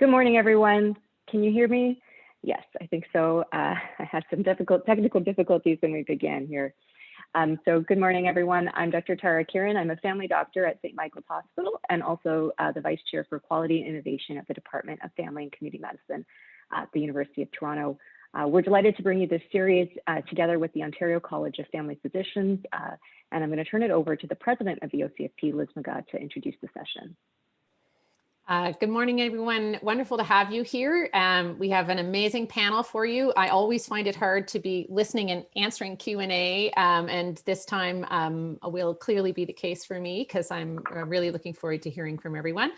Good morning, everyone. Can you hear me? Yes, I think so. I had some technical difficulties when we began here. So good morning, everyone. I'm Dr. Tara Kiran. I'm a family doctor at St. Michael's Hospital and also the Vice Chair for Quality and Innovation at the Department of Family and Community Medicine at the University of Toronto. We're delighted to bring you this series together with the Ontario College of Family Physicians, and I'm going to turn it over to the President of the OCFP, Liz Muggah, to introduce the session. Good morning, everyone. Wonderful to have you here. We have an amazing panel for you. I always find it hard to be listening and answering Q&A, and this time will clearly be the case for me because I'm really looking forward to hearing from everyone.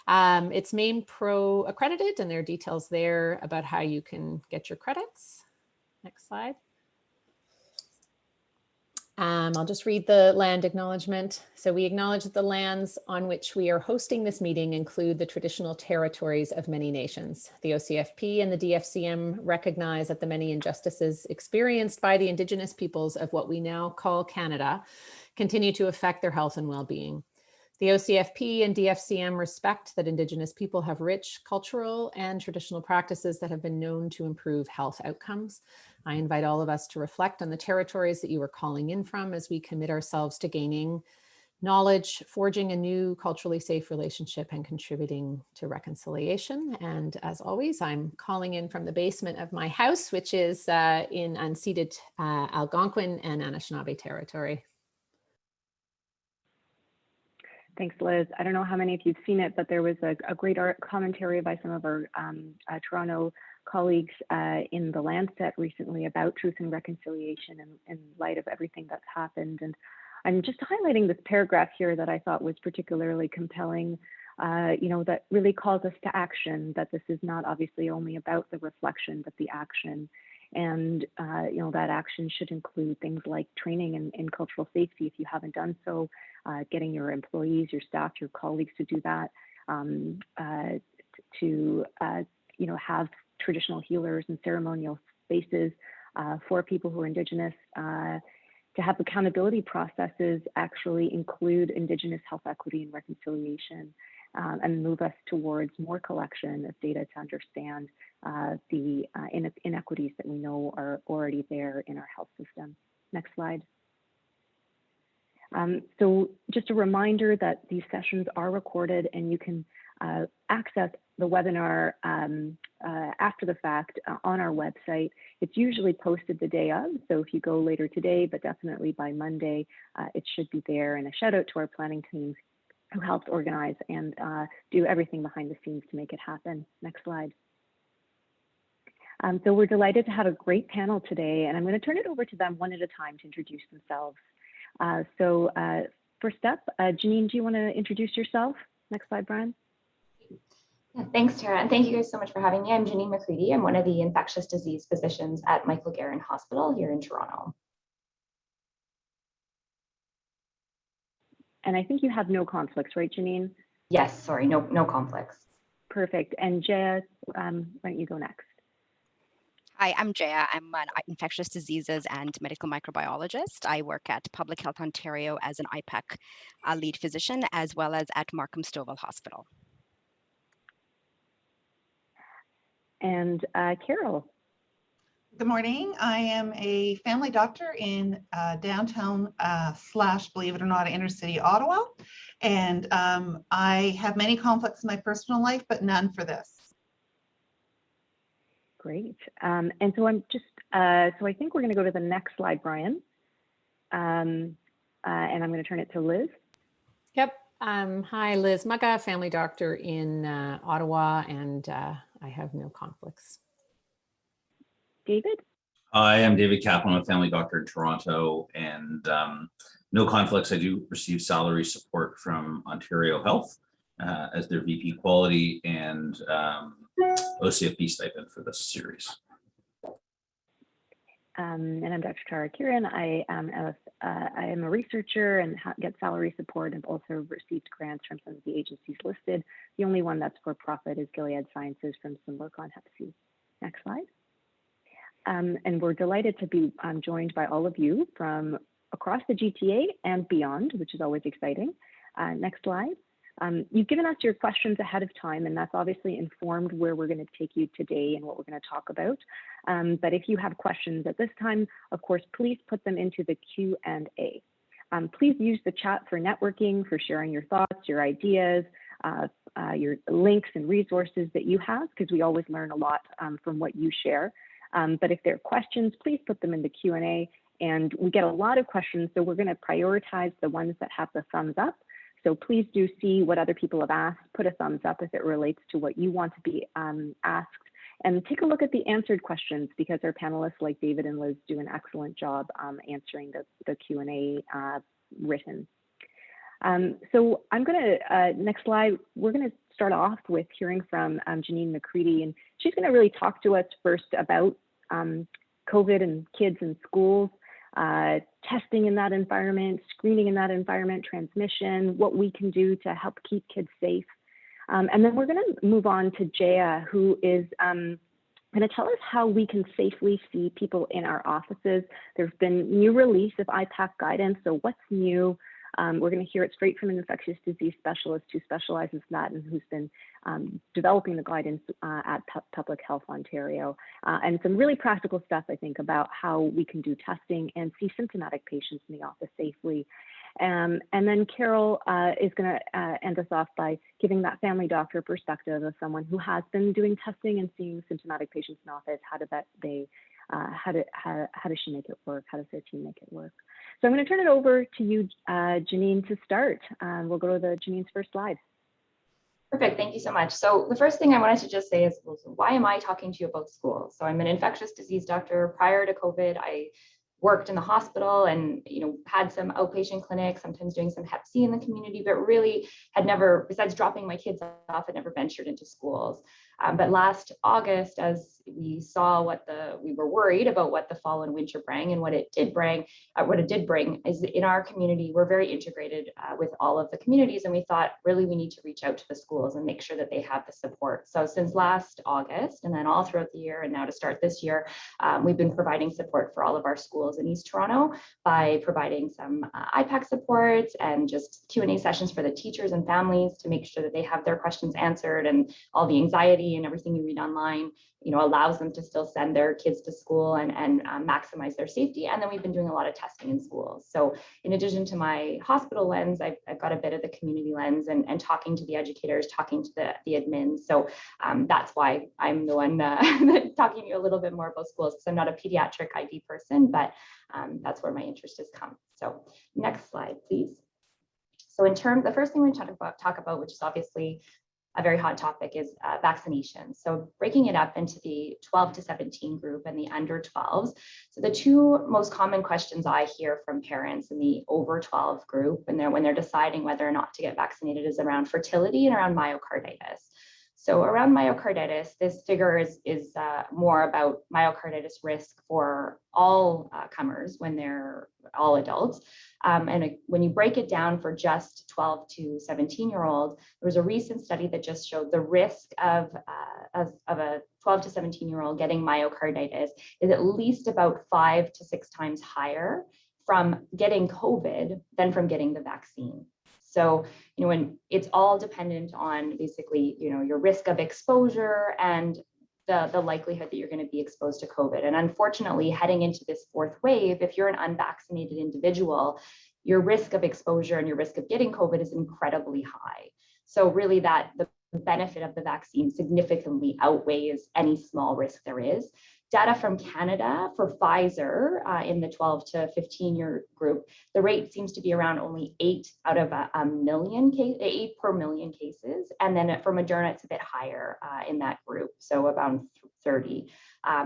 It's Maine Pro accredited, and there are details there about how you can get your credits. Next slide. I'll just read the land acknowledgement. So we acknowledge that the lands on which we are hosting this meeting include the traditional territories of many nations. The OCFP and the DFCM recognize that the many injustices experienced by the Indigenous peoples of what we now call Canada continue to affect their health and well-being. The OCFP and DFCM respect that Indigenous people have rich cultural and traditional practices that have been known to improve health outcomes. I invite all of us to reflect on the territories that you are calling in from as we commit ourselves to gaining knowledge, forging a new culturally safe relationship, and contributing to reconciliation. And as always, I'm calling in from the basement of my house, which is in unceded Algonquin and Anishinaabe territory. Thanks, Liz. I don't know how many of you've seen it, but there was a great art commentary by some of our Toronto colleagues in the Lancet recently about truth and reconciliation in light of everything that's happened. And I'm just highlighting this paragraph here that I thought was particularly compelling, that really calls us to action, that this is not obviously only about the reflection, but the action. And, that action should include things like training in cultural safety if you haven't done so, getting your employees, your staff, your colleagues to do that, to have traditional healers and ceremonial spaces for people who are Indigenous, to have accountability processes actually include Indigenous health equity and reconciliation, and move us towards more collection of data to understand the inequities that we know are already there in our health system. Next slide. So just a reminder that these sessions are recorded and you can access the webinar after the fact on our website. It's usually posted the day of, so if you go later today, but definitely by Monday, it should be there. And a shout out to our planning teams who helped organize and do everything behind the scenes to make it happen. Next slide. So we're delighted to have a great panel today, and I'm going to turn it over to them one at a time to introduce themselves. First up, Janine, do you want to introduce yourself? Next slide, Brian. Yeah, thanks, Tara, and thank you guys so much for having me. I'm Janine McCready. I'm one of the infectious disease physicians at Michael Garron Hospital here in Toronto. And I think you have no conflicts, right, Janine? Yes, sorry, no conflicts. Perfect. And Jeya, why don't you go next? Hi, I'm Jeya. I'm an infectious diseases and medical microbiologist. I work at Public Health Ontario as an IPAC lead physician, as well as at Markham Stouffville Hospital. And Carol. Good morning. I am a family doctor in downtown / believe it or not, inner city Ottawa. And I have many conflicts in my personal life, but none for this. Great. And so I'm just, so I think we're going to go to the next slide, Brian. And I'm going to turn it to Liz. Yep. Hi, Liz Muggah, family doctor in Ottawa, and I have no conflicts. David? I am David Kaplan, a family doctor in Toronto, and no conflicts. I do receive salary support from Ontario Health as their VP quality and OCFP stipend for this series. And I'm Dr. Tara Kiran. I am a researcher and get salary support. I've also received grants from some of the agencies listed. The only one that's for profit is Gilead Sciences from some work on Hep C. Next slide. And we're delighted to be joined by all of you from across the GTA and beyond, which is always exciting. Next slide. You've given us your questions ahead of time, and that's obviously informed where we're going to take you today and what we're going to talk about. But if you have questions at this time, of course, please put them into the Q&A. Please use the chat for networking, for sharing your thoughts, your ideas, your links and resources that you have, because we always learn a lot from what you share. But if there are questions, please put them in the Q&A. And we get a lot of questions, so we're going to prioritize the ones that have the thumbs up. So please do see what other people have asked, put a thumbs up if it relates to what you want to be asked, and take a look at the answered questions, because our panelists like David and Liz do an excellent job answering the Q&A written. So I'm going to, next slide, we're going to start off with hearing from Janine McCready, and she's going to really talk to us first about COVID and kids in schools, testing in that environment, screening in that environment, transmission, what we can do to help keep kids safe. And then we're going to move on to Jeya, who is going to tell us how we can safely see people in our offices. There's been new release of IPAC guidance, so what's new? We're going to hear it straight from an infectious disease specialist who specializes in that and who's been developing the guidance at Public Health Ontario, and some really practical stuff, I think, about how we can do testing and see symptomatic patients in the office safely. And then Carol is going to end us off by giving that family doctor perspective of someone who has been doing testing and seeing symptomatic patients in office. How does she make it work? How does their team make it work? So I'm going to turn it over to you, Janine, to start. We'll go to Janine's first slide. Perfect, thank you so much. So the first thing I wanted to just say is, why am I talking to you about schools? So I'm an infectious disease doctor. Prior to COVID, I worked in the hospital and had some outpatient clinics, sometimes doing some Hep C in the community, but really had never, besides dropping my kids off, had never ventured into schools. But last August, as we saw we were worried about what the fall and winter bring, and what it did bring is, in our community, we're very integrated with all of the communities, and we thought really we need to reach out to the schools and make sure that they have the support. So since last August, and then all throughout the year, and now to start this year, we've been providing support for all of our schools in East Toronto by providing some IPAC support and just Q&A sessions for the teachers and families to make sure that they have their questions answered, and all the anxiety and everything you read online, allows them to still send their kids to school and maximize their safety. And then we've been doing a lot of testing in schools. So in addition to my hospital lens, I've got a bit of the community lens and talking to the educators, talking to the admins. So that's why I'm the one talking to you a little bit more about schools, because I'm not a pediatric IV person, but that's where my interest has come. So next slide, please. So the first thing we talk about, which is obviously a very hot topic, is vaccinations. So breaking it up into the 12 to 17 group and the under 12s. So the two most common questions I hear from parents in the over 12 group when they're deciding whether or not to get vaccinated is around fertility and around myocarditis. So around myocarditis, this figure is more about myocarditis risk for all comers when they're all adults. And when you break it down for just 12 to 17-year-olds, there was a recent study that just showed the risk of a 12 to 17-year-old getting myocarditis is at least about 5 to 6 times higher from getting COVID than from getting the vaccine. So, when it's all dependent on basically, your risk of exposure and the likelihood that you're going to be exposed to COVID. And unfortunately, heading into this fourth wave, if you're an unvaccinated individual, your risk of exposure and your risk of getting COVID is incredibly high. So really the benefit of the vaccine significantly outweighs any small risk there is. Data from Canada for Pfizer in the 12 to 15-year group, the rate seems to be around only 8 out of a million 8 per million cases. And then for Moderna, it's a bit higher in that group, so about 30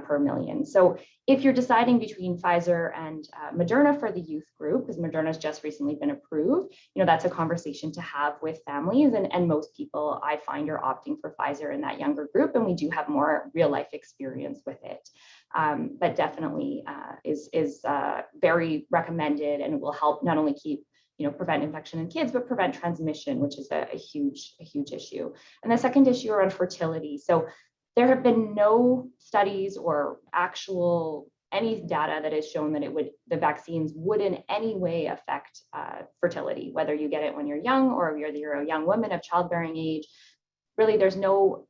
per million. So if you're deciding between Pfizer and Moderna for the youth group, because Moderna has just recently been approved, that's a conversation to have with families. And most people, I find, are opting for Pfizer in that younger group, and we do have more real life experience with it. But definitely is very recommended, and it will help not only keep prevent infection in kids, but prevent transmission, which is a huge issue. And the second issue around fertility. So there have been no studies or actual any data that has shown that the vaccines would in any way affect fertility, whether you get it when you're young or you're a young woman of childbearing age. Really, there's no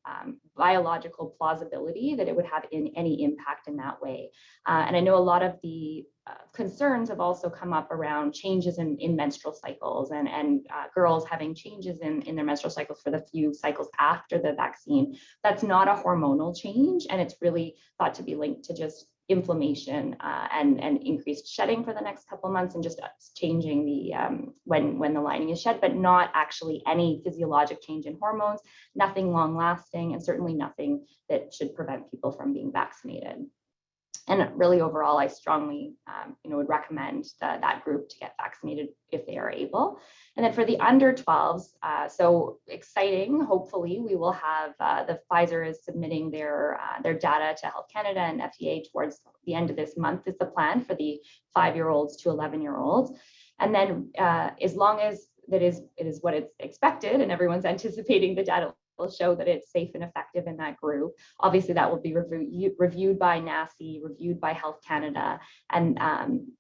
biological plausibility that it would have any impact in that way. And I know a lot of the concerns have also come up around changes in menstrual cycles and girls having changes in their menstrual cycles for the few cycles after the vaccine. That's not a hormonal change, and it's really thought to be linked to just inflammation and increased shedding for the next couple of months, and just changing the when the lining is shed, but not actually any physiologic change in hormones, nothing long lasting, and certainly nothing that should prevent people from being vaccinated. And really overall, I strongly would recommend that group to get vaccinated if they are able. And then for the under 12s, so exciting, hopefully we will have, the Pfizer is submitting their data to Health Canada and FDA towards the end of this month is the plan for the 5-year-olds to 11-year-olds. And then as long as it is what it's expected and everyone's anticipating the data will show that it's safe and effective in that group. Obviously, that will be reviewed by NACI, reviewed by Health Canada, and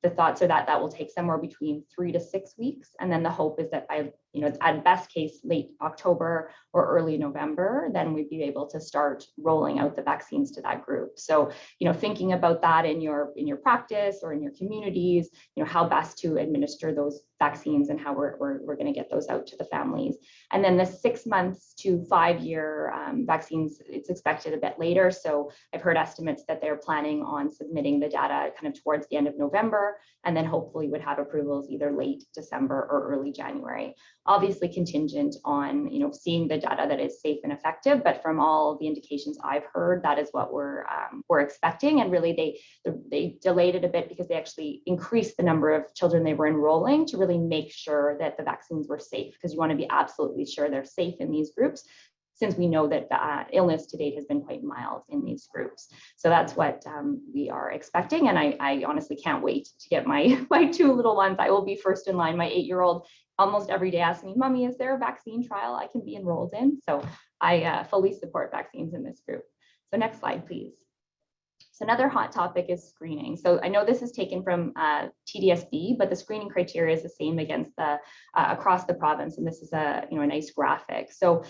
the thoughts are that will take somewhere between 3 to 6 weeks. And then the hope is that by, at best case, late October or early November, then we'd be able to start rolling out the vaccines to that group. So, thinking about that in your practice or in your communities, how best to administer those vaccines and how we're going to get those out to the families. And then the 6 months to 5-year vaccines, it's expected a bit later. So I've heard estimates that they're planning on submitting the data kind of towards the end of November, and then hopefully would have approvals either late December or early January. Obviously contingent on, seeing the data that is safe and effective, but from all the indications I've heard, that is what we're expecting. And really they delayed it a bit because they actually increased the number of children they were enrolling to really make sure that the vaccines were safe, because you want to be absolutely sure they're safe in these groups, since we know that the illness to date has been quite mild in these groups. So that's what we are expecting. And I honestly can't wait to get my 2 little ones. I will be first in line. My 8-year-old almost every day asks me, "Mommy, is there a vaccine trial I can be enrolled in?" So I fully support vaccines in this group. So next slide, please. So another hot topic is screening. So I know this is taken from TDSB, but the screening criteria is the same against across the province. And this is a nice graphic. So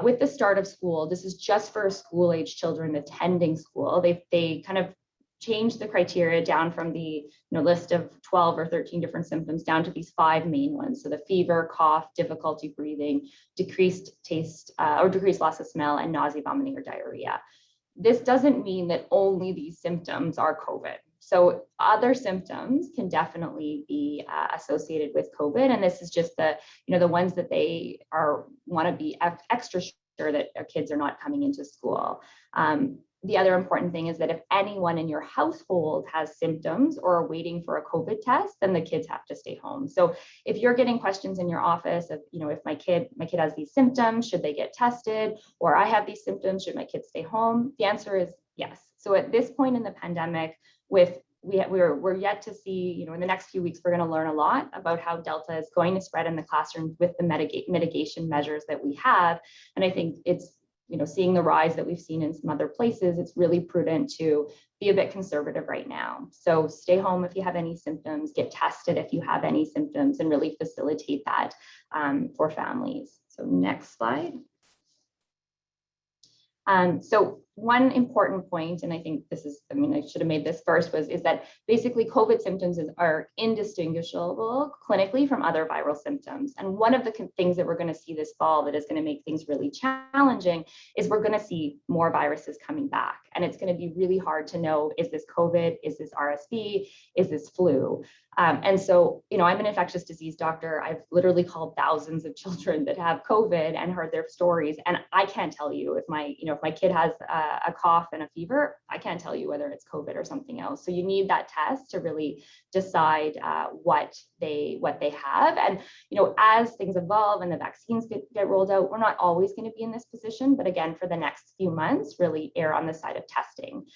with the start of school, this is just for school-age children attending school. They kind of changed the criteria down from the list of 12 or 13 different symptoms down to these 5 main ones. So the fever, cough, difficulty breathing, decreased taste or decreased loss of smell, and nausea, vomiting, or diarrhea. This doesn't mean that only these symptoms are COVID. So other symptoms can definitely be associated with COVID. And this is just the ones that they want to be extra sure that their kids are not coming into school. The other important thing is that if anyone in your household has symptoms or are waiting for a COVID test, then the kids have to stay home. So if you're getting questions in your office of, if my kid has these symptoms, should they get tested? Or I have these symptoms, should my kids stay home? The answer is yes. So at this point in the pandemic, we're yet to see, in the next few weeks, we're going to learn a lot about how Delta is going to spread in the classroom with the mitigation measures that we have. And I think it's, seeing the rise that we've seen in some other places, it's really prudent to be a bit conservative right now. So stay home if you have any symptoms, get tested if you have any symptoms, and really facilitate that for families. So next slide. So one important point, and I think this is, I should have made this first, is that basically COVID symptoms are indistinguishable clinically from other viral symptoms. And one of the things that we're going to see this fall that is going to make things really challenging is we're going to see more viruses coming back. And it's going to be really hard to know, is this COVID? Is this RSV? Is this flu? And so, I'm an infectious disease doctor. I've literally called thousands of children that have COVID and heard their stories. And I can't tell you if my kid has a cough and a fever, I can't tell you whether it's COVID or something else. So you need that test to really decide what they have. And, as things evolve and the vaccines get rolled out, we're not always going to be in this position. But again, for the next few months, really err on the side of testing.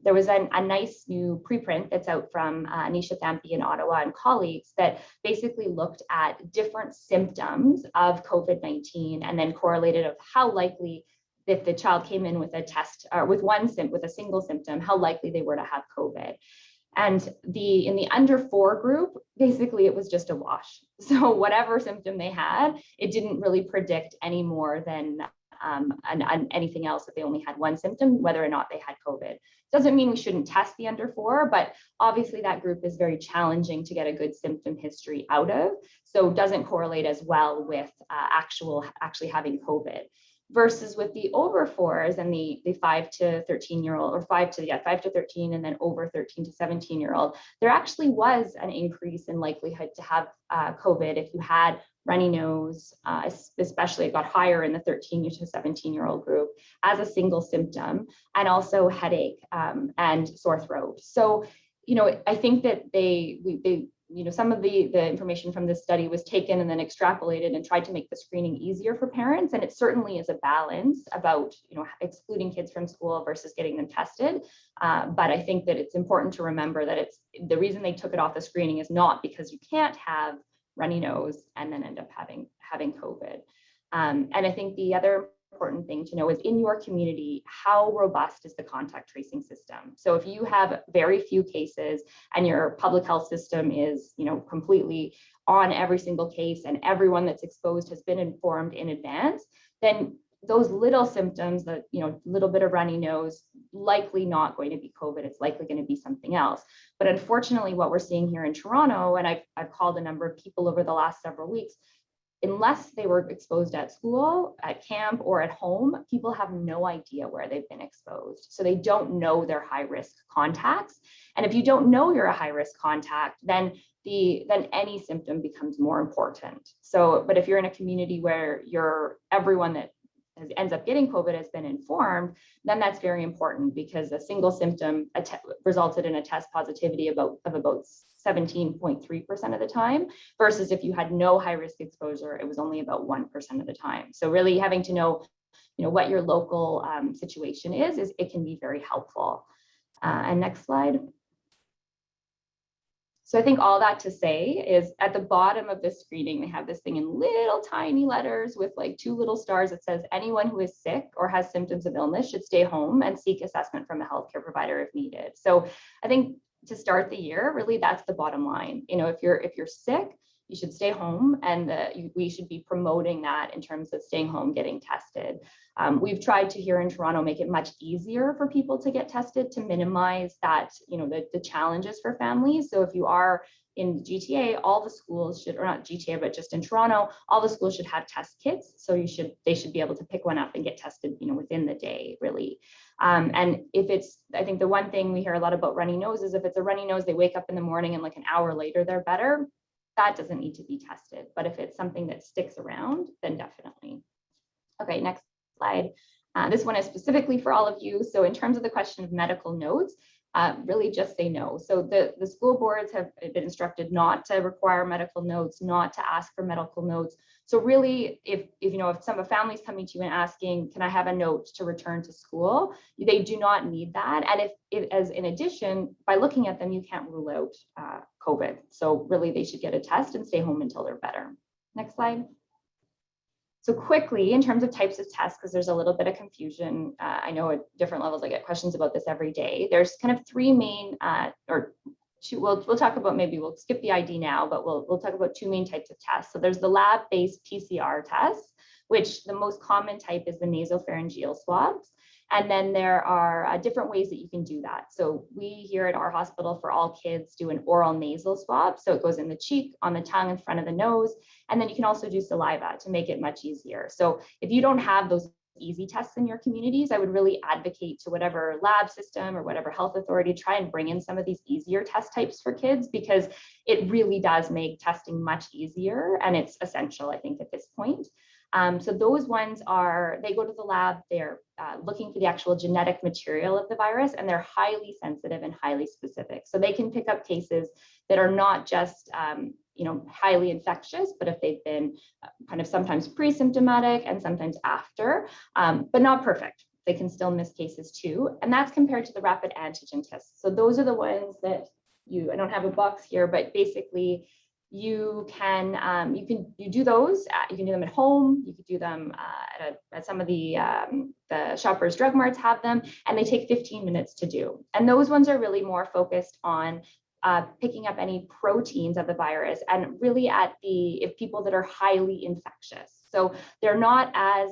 There was a nice new preprint that's out from Anisha Thampi in Ottawa and colleagues that basically looked at different symptoms of COVID-19 and then correlated of how likely if the child came in with a test or with a single symptom, how likely they were to have COVID. And in the under 4 group, basically it was just a wash. So whatever symptom they had, it didn't really predict any more than anything else if they only had one symptom, whether or not they had COVID. Doesn't mean we shouldn't test the under 4, but obviously that group is very challenging to get a good symptom history out of. So doesn't correlate as well with actually having COVID. Versus with the over 4s and the 5 to 13-year-old, or 5 to 13, and then over 13 to 17-year-old, there actually was an increase in likelihood to have COVID if you had runny nose, especially it got higher in the 13 to 17-year-old group as a single symptom, and also headache and sore throat. So, I think that some of the information from this study was taken and then extrapolated and tried to make the screening easier for parents. And it certainly is a balance about, excluding kids from school versus getting them tested. But I think that it's important to remember that the reason they took it off the screening is not because you can't have runny nose and then end up having COVID. And I think the other important thing to know is in your community, how robust is the contact tracing system? So if you have very few cases and your public health system is, completely on every single case and everyone that's exposed has been informed in advance, then those little symptoms, that little bit of runny nose, likely not going to be COVID. It's likely going to be something else. But unfortunately, what we're seeing here in Toronto, and I've called a number of people over the last several weeks, unless they were exposed at school, at camp, or at home, people have no idea where they've been exposed. So they don't know their high-risk contacts. And if you don't know you're a high-risk contact, then any symptom becomes more important. So, but if you're in a community where everyone that ends up getting COVID has been informed, then that's very important, because a single symptom resulted in a test positivity of about 17.3% of the time, versus if you had no high risk exposure, it was only about 1% of the time. So really having to know, what your local situation is it can be very helpful. And next slide. So I think all that to say is at the bottom of the screening, they have this thing in little tiny letters with like 2 little stars that says anyone who is sick or has symptoms of illness should stay home and seek assessment from a healthcare provider if needed. So I think to start the year, really that's the bottom line. If you're sick, you should stay home, and we should be promoting that in terms of staying home, getting tested. We've tried to, here in Toronto, make it much easier for people to get tested to minimize that, the challenges for families. So if you are in GTA, all the schools should, or not GTA, but just in Toronto, all the schools should have test kits. So they should be able to pick one up and get tested, within the day, really. And I think the one thing we hear a lot about runny nose is if it's a runny nose, they wake up in the morning and like an hour later, they're better. That doesn't need to be tested. But if it's something that sticks around, then definitely. Okay, next slide. This one is specifically for all of you. So in terms of the question of medical notes, really just say no. So the school boards have been instructed not to require medical notes, not to ask for medical notes. So really, if some of families coming to you and asking, can I have a note to return to school? They do not need that. And if in addition, by looking at them, you can't rule out COVID. So really, they should get a test and stay home until they're better. Next slide. So quickly, in terms of types of tests, because there's a little bit of confusion, I know at different levels I get questions about this every day. There's kind of 3 main, we'll talk about, maybe we'll skip the ID now, but we'll talk about 2 main types of tests. So there's the lab-based PCR tests, which the most common type is the nasopharyngeal swabs. And then there are different ways that you can do that. So we here at our hospital for all kids do an oral nasal swab. So it goes in the cheek, on the tongue, in front of the nose. And then you can also do saliva to make it much easier. So if you don't have those easy tests in your communities, I would really advocate to whatever lab system or whatever health authority, try and bring in some of these easier test types for kids, because it really does make testing much easier. And it's essential, I think, at this point. So those ones they go to the lab, they're looking for the actual genetic material of the virus, and they're highly sensitive and highly specific. So they can pick up cases that are not just, highly infectious, but if they've been kind of sometimes pre-symptomatic and sometimes after, but not perfect. They can still miss cases too. And that's compared to the rapid antigen tests. So those are the ones that I don't have a box here, but basically, you can you do those. You can do them at home. You could do them at some of the Shoppers Drug Marts have them, and they take 15 minutes to do. And those ones are really more focused on picking up any proteins of the virus, and really at if people that are highly infectious. So they're not as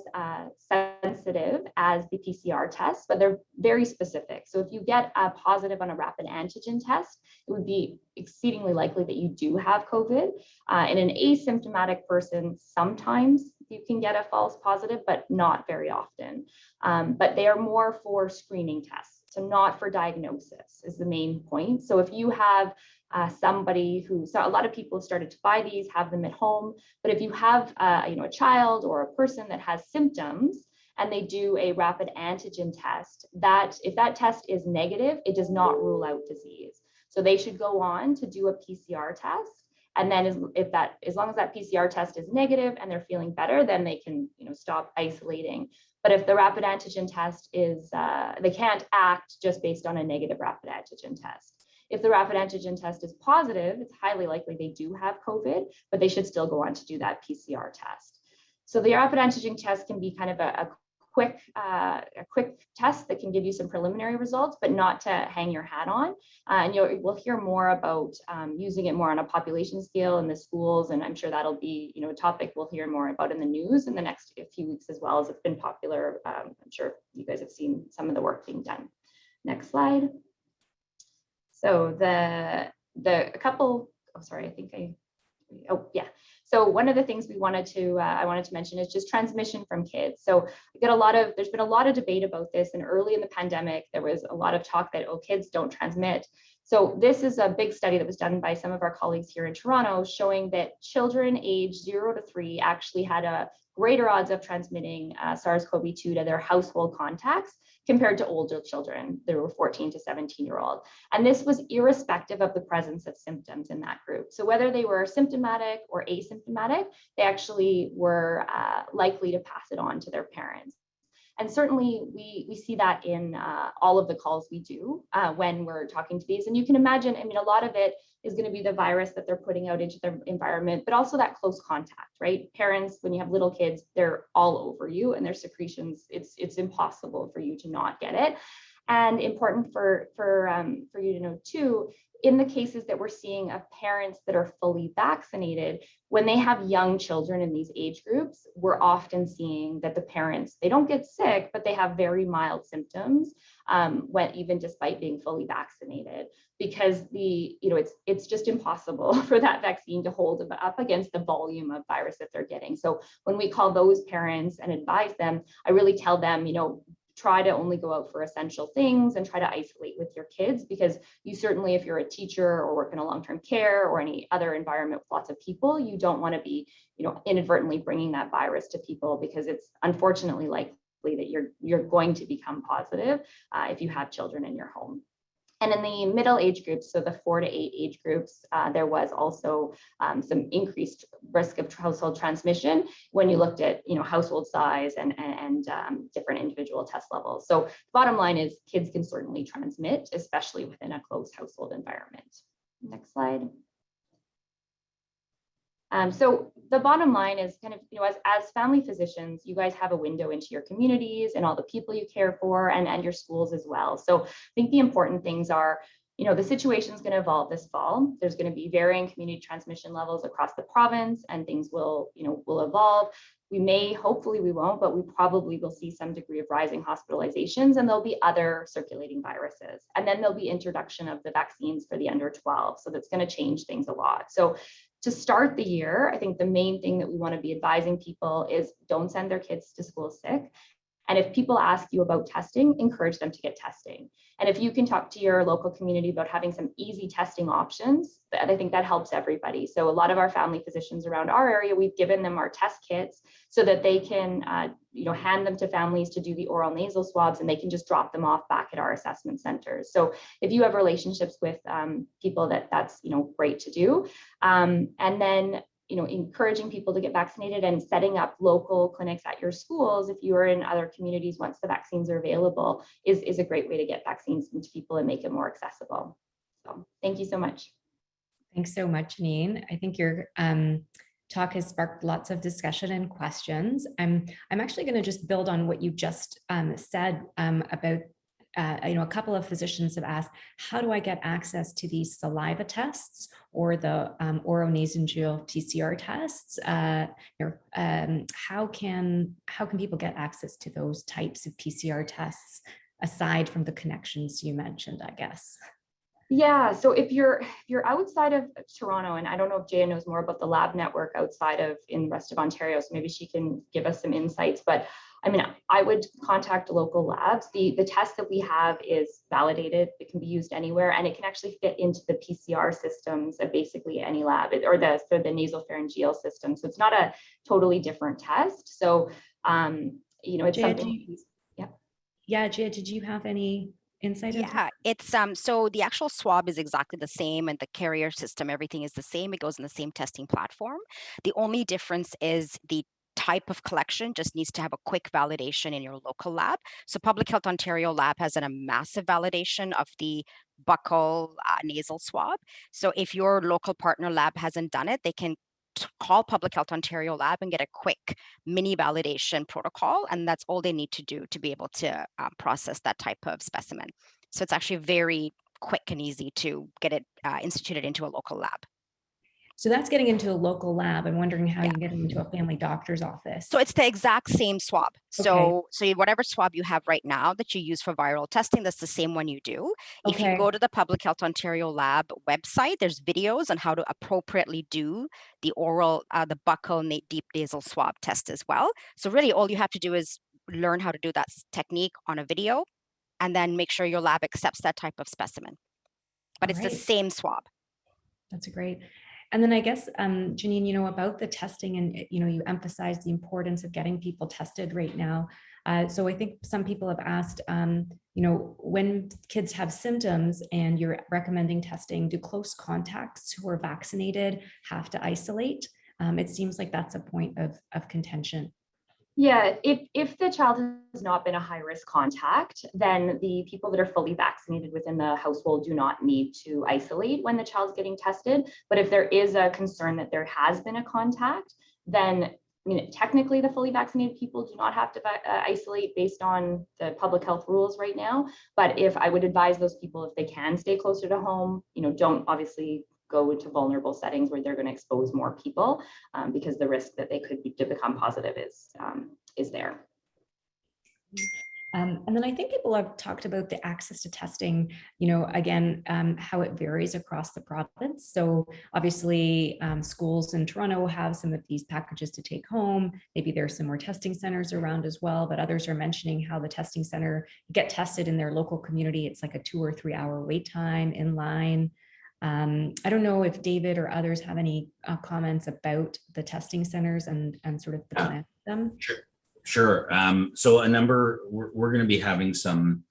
sensitive as the PCR tests, but they're very specific. So if you get a positive on a rapid antigen test, it would be exceedingly likely that you do have COVID. In an asymptomatic person, sometimes you can get a false positive, but not very often. But they are more for screening tests, so not for diagnosis is the main point. So if you have somebody who, so a lot of people have started to buy these, have them at home, but if you have a child or a person that has symptoms and they do a rapid antigen test, that if that test is negative, it does not rule out disease. So they should go on to do a PCR test. And then as long as that PCR test is negative and they're feeling better, then they can stop isolating. But if the rapid antigen test is, they can't act just based on a negative rapid antigen test. If the rapid antigen test is positive, it's highly likely they do have COVID, but they should still go on to do that PCR test. So the rapid antigen test can be kind of a quick test that can give you some preliminary results, but not to hang your hat on. And we'll hear more about using it more on a population scale in the schools, and I'm sure that'll be a topic we'll hear more about in the news in the next few weeks as well, as it's been popular. I'm sure you guys have seen some of the work being done. Next slide. So a couple, So one of the things I wanted to mention is just transmission from kids. So there's been a lot of debate about this, and early in the pandemic, there was a lot of talk that, kids don't transmit. So this is a big study that was done by some of our colleagues here in Toronto, showing that children aged 0 to 3 actually had a greater odds of transmitting SARS-CoV-2 to their household contacts compared to older children that were 14 to 17-year-old. And this was irrespective of the presence of symptoms in that group. So whether they were symptomatic or asymptomatic, they actually were likely to pass it on to their parents. And certainly we see that in all of the calls we do when we're talking to these. And you can imagine, a lot of it is going to be the virus that they're putting out into their environment, but also that close contact, right? Parents, when you have little kids, they're all over you, and their secretions, it's impossible for you to not get it. And important for you to know too, in the cases that we're seeing of parents that are fully vaccinated, when they have young children in these age groups, we're often seeing that the parents, they don't get sick, but they have very mild symptoms, even despite being fully vaccinated, because it's just impossible for that vaccine to hold up against the volume of virus that they're getting. So when we call those parents and advise them, I really tell them, try to only go out for essential things and try to isolate with your kids, because you certainly, if you're a teacher or work in a long-term care or any other environment with lots of people, you don't want to be, inadvertently bringing that virus to people, because it's unfortunately likely that you're going to become positive if you have children in your home. And in the middle age groups, so the 4 to 8 age groups, there was also some increased risk of household transmission when you looked at household size and different individual test levels. So the bottom line is kids can certainly transmit, especially within a close household environment. Next slide. So the bottom line is kind of, as family physicians, you guys have a window into your communities and all the people you care for, and your schools as well. So I think the important things are, the situation is going to evolve this fall. There's going to be varying community transmission levels across the province, and things will evolve. We may, hopefully we won't, but we probably will see some degree of rising hospitalizations, and there'll be other circulating viruses. And then there'll be introduction of the vaccines for the under 12. So that's going to change things a lot. So to start the year, I think the main thing that we want to be advising people is don't send their kids to school sick. And if people ask you about testing, encourage them to get testing. And if you can talk to your local community about having some easy testing options, I think that helps everybody. So a lot of our family physicians around our area, we've given them our test kits so that they can hand them to families to do the oral nasal swabs, and they can just drop them off back at our assessment centers. So if you have relationships with people, that's great to do. And then encouraging people to get vaccinated and setting up local clinics at your schools, if you are in other communities once the vaccines are available, is a great way to get vaccines into people and make it more accessible. So thank you so much. Thanks so much, Janine. I think your talk has sparked lots of discussion and questions. I'm actually going to just build on what you just said about, a couple of physicians have asked, how do I get access to these saliva tests or the oronasopharyngeal TCR tests? How can people get access to those types of PCR tests aside from the connections you mentioned, I guess? Yeah, so if you're outside of Toronto, and I don't know if Jeya knows more about the lab network outside of in the rest of Ontario, so maybe she can give us some insights. But I mean, I would contact local labs. The test that we have is validated. It can be used anywhere, and it can actually fit into the PCR systems of basically any lab, or the nasopharyngeal system. So it's not a totally different test. So it's Jeya, something. Yeah, Jeya, did you have any insight? Yeah, it's so the actual swab is exactly the same, and the carrier system, everything is the same. It goes in the same testing platform. The only difference is the type of collection just needs to have a quick validation in your local lab. So Public Health Ontario lab has a massive validation of the buccal nasal swab. So if your local partner lab hasn't done it, they can call Public Health Ontario lab and get a quick mini validation protocol, and that's all they need to do to be able to process that type of specimen. So it's actually very quick and easy to get it instituted into a local lab. So that's getting into a local lab. I'm wondering how you get into a family doctor's office. So it's the exact same swab. So whatever swab you have right now that you use for viral testing, that's the same one you do. If you go to the Public Health Ontario lab website, there's videos on how to appropriately do the oral, the buccal deep nasal swab test as well. So really all you have to do is learn how to do that technique on a video, and then make sure your lab accepts that type of specimen. But it's the same swab. That's great. And then I guess, Janine, about the testing, and, you emphasize the importance of getting people tested right now. So I think some people have asked, when kids have symptoms and you're recommending testing, do close contacts who are vaccinated have to isolate? It seems like that's a point of contention. Yeah, if the child has not been a high-risk contact, then the people that are fully vaccinated within the household do not need to isolate when the child's getting tested. But if there is a concern that there has been a contact, then technically the fully vaccinated people do not have to isolate based on the public health rules right now. But if I would advise those people, if they can stay closer to home, don't obviously go into vulnerable settings where they're going to expose more people, because the risk that they could become positive is there. And then I think people have talked about the access to testing, again, how it varies across the province. So obviously schools in Toronto have some of these packages to take home. Maybe there's some more testing centers around as well, but others are mentioning how the testing center, get tested in their local community. It's like a 2 or 3 hour wait time in line. I don't know if David or others have any comments about the testing centers and sort of the plan of them. Sure. So we're going to be having some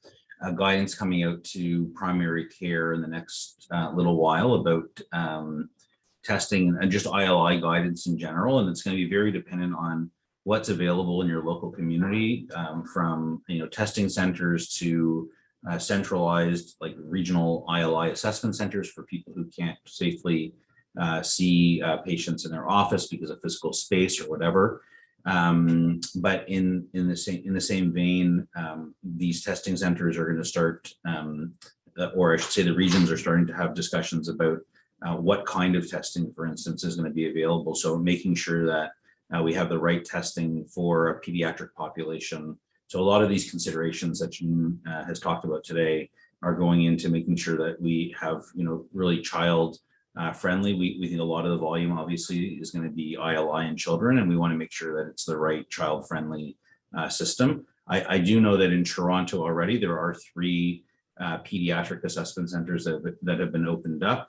guidance coming out to primary care in the next little while about testing and just ILI guidance in general. And it's going to be very dependent on what's available in your local community, from testing centers to centralized like regional ILI assessment centers for people who can't safely see patients in their office because of physical space or whatever. But in the same vein, these testing centers are going to start, or I should say, the regions are starting to have discussions about what kind of testing, for instance, is going to be available. So making sure that we have the right testing for a pediatric population. So a lot of these considerations that Janine has talked about today are going into making sure that we have, really child friendly. We think a lot of the volume obviously is going to be ILI in children, and we want to make sure that it's the right child friendly system. I do know that in Toronto already there are 3 pediatric assessment centers that have been opened up.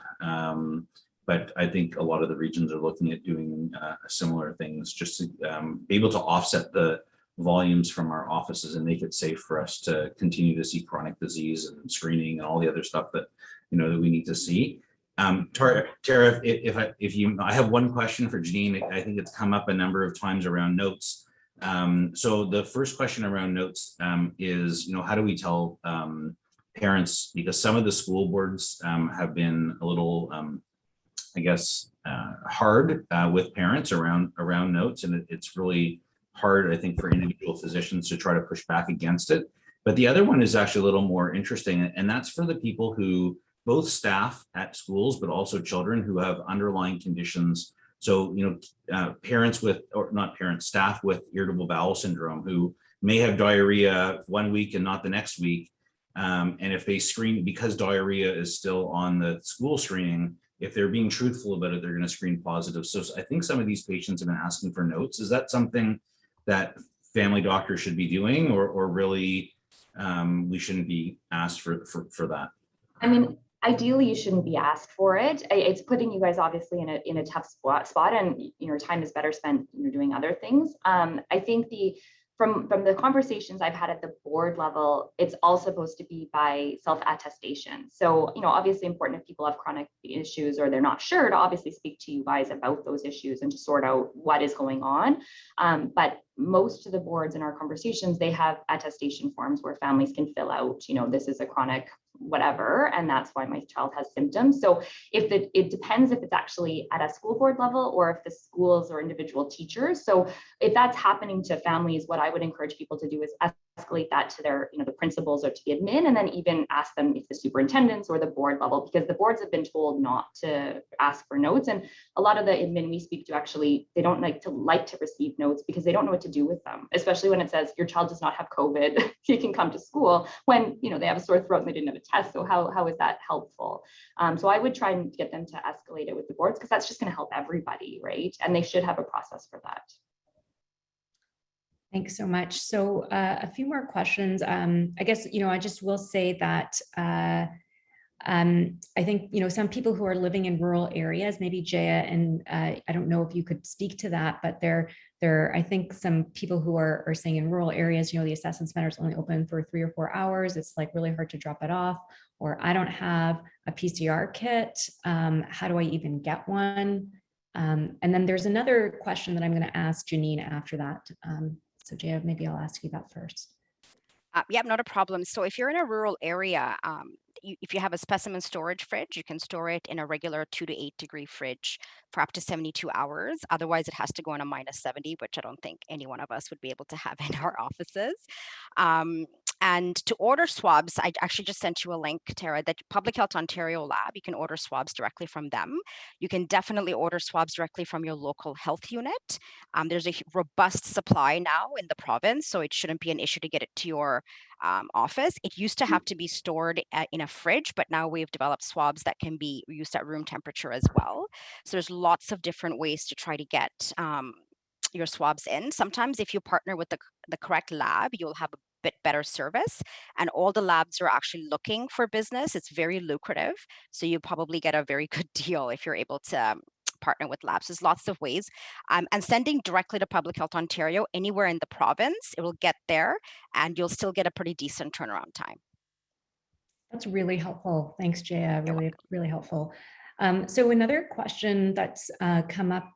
But I think a lot of the regions are looking at doing similar things just to be able to offset the volumes from our offices and make it safe for us to continue to see chronic disease and screening and all the other stuff that that we need to see. Tara, I have one question for Janine. I think it's come up a number of times around notes. So the first question around notes is, how do we tell parents, because some of the school boards have been a little I guess, hard with parents around notes, and it's really hard, I think, for individual physicians to try to push back against it. But the other one is actually a little more interesting, and that's for the people who, both staff at schools, but also children who have underlying conditions. So, parents with, or not parents, staff with irritable bowel syndrome who may have diarrhea one week and not the next week. And if they screen, because diarrhea is still on the school screening, if they're being truthful about it, they're going to screen positive. So I think some of these patients have been asking for notes. Is that something that family doctors should be doing, or really we shouldn't be asked for that? I mean, ideally you shouldn't be asked for it. It's putting you guys obviously in a tough spot, and your time is better spent doing other things. I think from the conversations I've had at the board level, it's all supposed to be by self-attestation. So, obviously important if people have chronic issues or they're not sure, to obviously speak to you guys about those issues and to sort out what is going on. But most of the boards in our conversations, they have attestation forms where families can fill out, this is a chronic whatever, and that's why my child has symptoms. So it depends if it's actually at a school board level or if the schools or individual teachers. So if that's happening to families, what I would encourage people to do is escalate that to their, the principals or to the admin, and then even ask them if the superintendents or the board level, because the boards have been told not to ask for notes. And a lot of the admin we speak to, actually, they don't like to receive notes because they don't know what to do with them, especially when it says your child does not have COVID, you can come to school, when, they have a sore throat and they didn't have a test. So how is that helpful? So I would try and get them to escalate it with the boards, because that's just going to help everybody, right? And they should have a process for that. Thanks so much. So a few more questions. I guess, I just will say that I think, some people who are living in rural areas, maybe Jeya, and I don't know if you could speak to that, but I think some people who are saying in rural areas, the assessment center is only open for 3 or 4 hours. It's like really hard to drop it off, or I don't have a PCR kit. How do I even get one? And then there's another question that I'm going to ask Janine after that. So Jeya, maybe I'll ask you that first. Yeah, not a problem. So if you're in a rural area, if you have a specimen storage fridge, you can store it in a regular 2 to 8 degree fridge for up to 72 hours. Otherwise, it has to go in a -70, which I don't think any one of us would be able to have in our offices. And to order swabs, I actually just sent you a link, Tara, that Public Health Ontario lab, you can order swabs directly from them. You can definitely order swabs directly from your local health unit. There's a robust supply now in the province, so it shouldn't be an issue to get it to your office. It used to have to be stored in a fridge, but now we've developed swabs that can be used at room temperature as well. So there's lots of different ways to try to get your swabs in. Sometimes if you partner with the correct lab, you'll have a bit better service, and all the labs are actually looking for business. It's very lucrative, so you probably get a very good deal if you're able to partner with labs. There's lots of ways, and sending directly to Public Health Ontario anywhere in the province, it will get there, and you'll still get a pretty decent turnaround time. That's really helpful. Thanks, Jeya. Really helpful. So another question that's come up,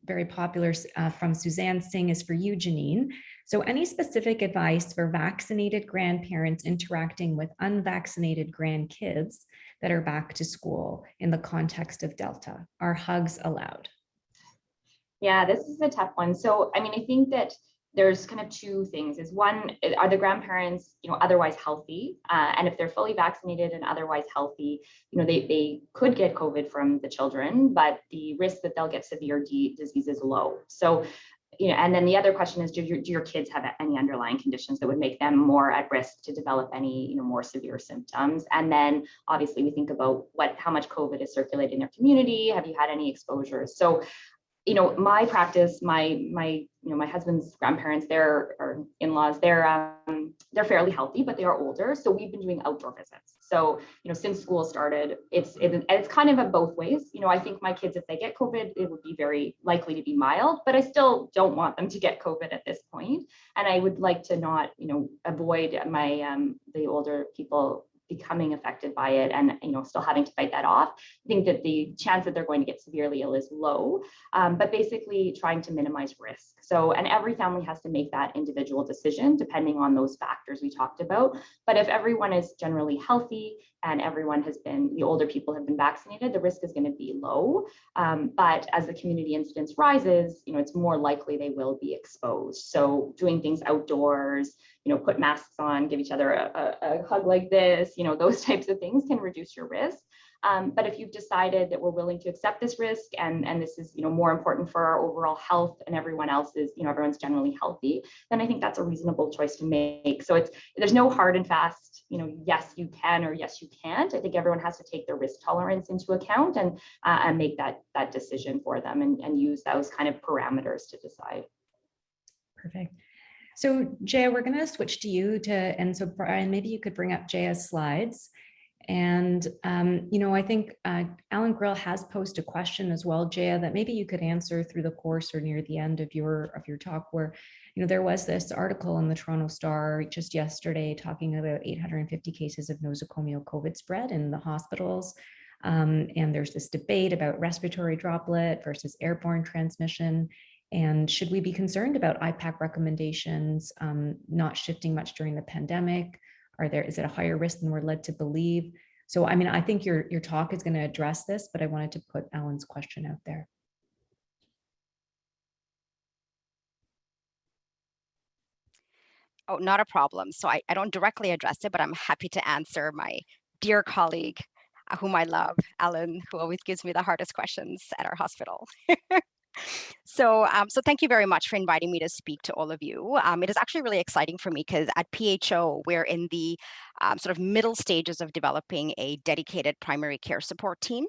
very popular from Suzanne Singh, is for you, Janine. So any specific advice for vaccinated grandparents interacting with unvaccinated grandkids that are back to school in the context of Delta? Are hugs allowed? Yeah, this is a tough one. So, I think that there's kind of two things. Is one, are the grandparents, otherwise healthy? And if they're fully vaccinated and otherwise healthy, they could get COVID from the children, but the risk that they'll get severe disease is low. So, and then the other question is, do your kids have any underlying conditions that would make them more at risk to develop any, more severe symptoms? And then obviously we think about how much COVID is circulating in their community. Have you had any exposures? So, my practice, my husband's grandparents, or in-laws, they're fairly healthy, but they are older. So we've been doing outdoor visits. So, since school started, it's kind of a both ways. I think my kids, if they get COVID, it would be very likely to be mild, but I still don't want them to get COVID at this point. And I would like to not, avoid the older people becoming affected by it and still having to fight that off, I think that the chance that they're going to get severely ill is low, but basically trying to minimize risk. So, and every family has to make that individual decision depending on those factors we talked about. But if everyone is generally healthy and everyone has been, the older people have been vaccinated, the risk is going to be low. But as the community incidence rises, it's more likely they will be exposed. So doing things outdoors, put masks on, give each other a hug like this, those types of things can reduce your risk. But if you've decided that we're willing to accept this risk and this is more important for our overall health and everyone else is, everyone's generally healthy, then I think that's a reasonable choice to make. So there's no hard and fast, yes, you can or yes, you can't. I think everyone has to take their risk tolerance into account and make that decision for them and use those kind of parameters to decide. Perfect. So Jeya, we're going to switch to you and so Brian, maybe you could bring up Jeya's slides. And, I think Alan Grill has posed a question as well, Jeya, that maybe you could answer through the course or near the end of your talk where, there was this article in the Toronto Star just yesterday talking about 850 cases of nosocomial COVID spread in the hospitals. And there's this debate about respiratory droplet versus airborne transmission. And should we be concerned about IPAC recommendations not shifting much during the pandemic? Is it a higher risk than we're led to believe? So, I think your talk is going to address this, but I wanted to put Alan's question out there. Oh, not a problem. So I don't directly address it, but I'm happy to answer my dear colleague, whom I love, Alan, who always gives me the hardest questions at our hospital. So thank you very much for inviting me to speak to all of you. It is actually really exciting for me because at PHO, we're in the sort of middle stages of developing a dedicated primary care support team.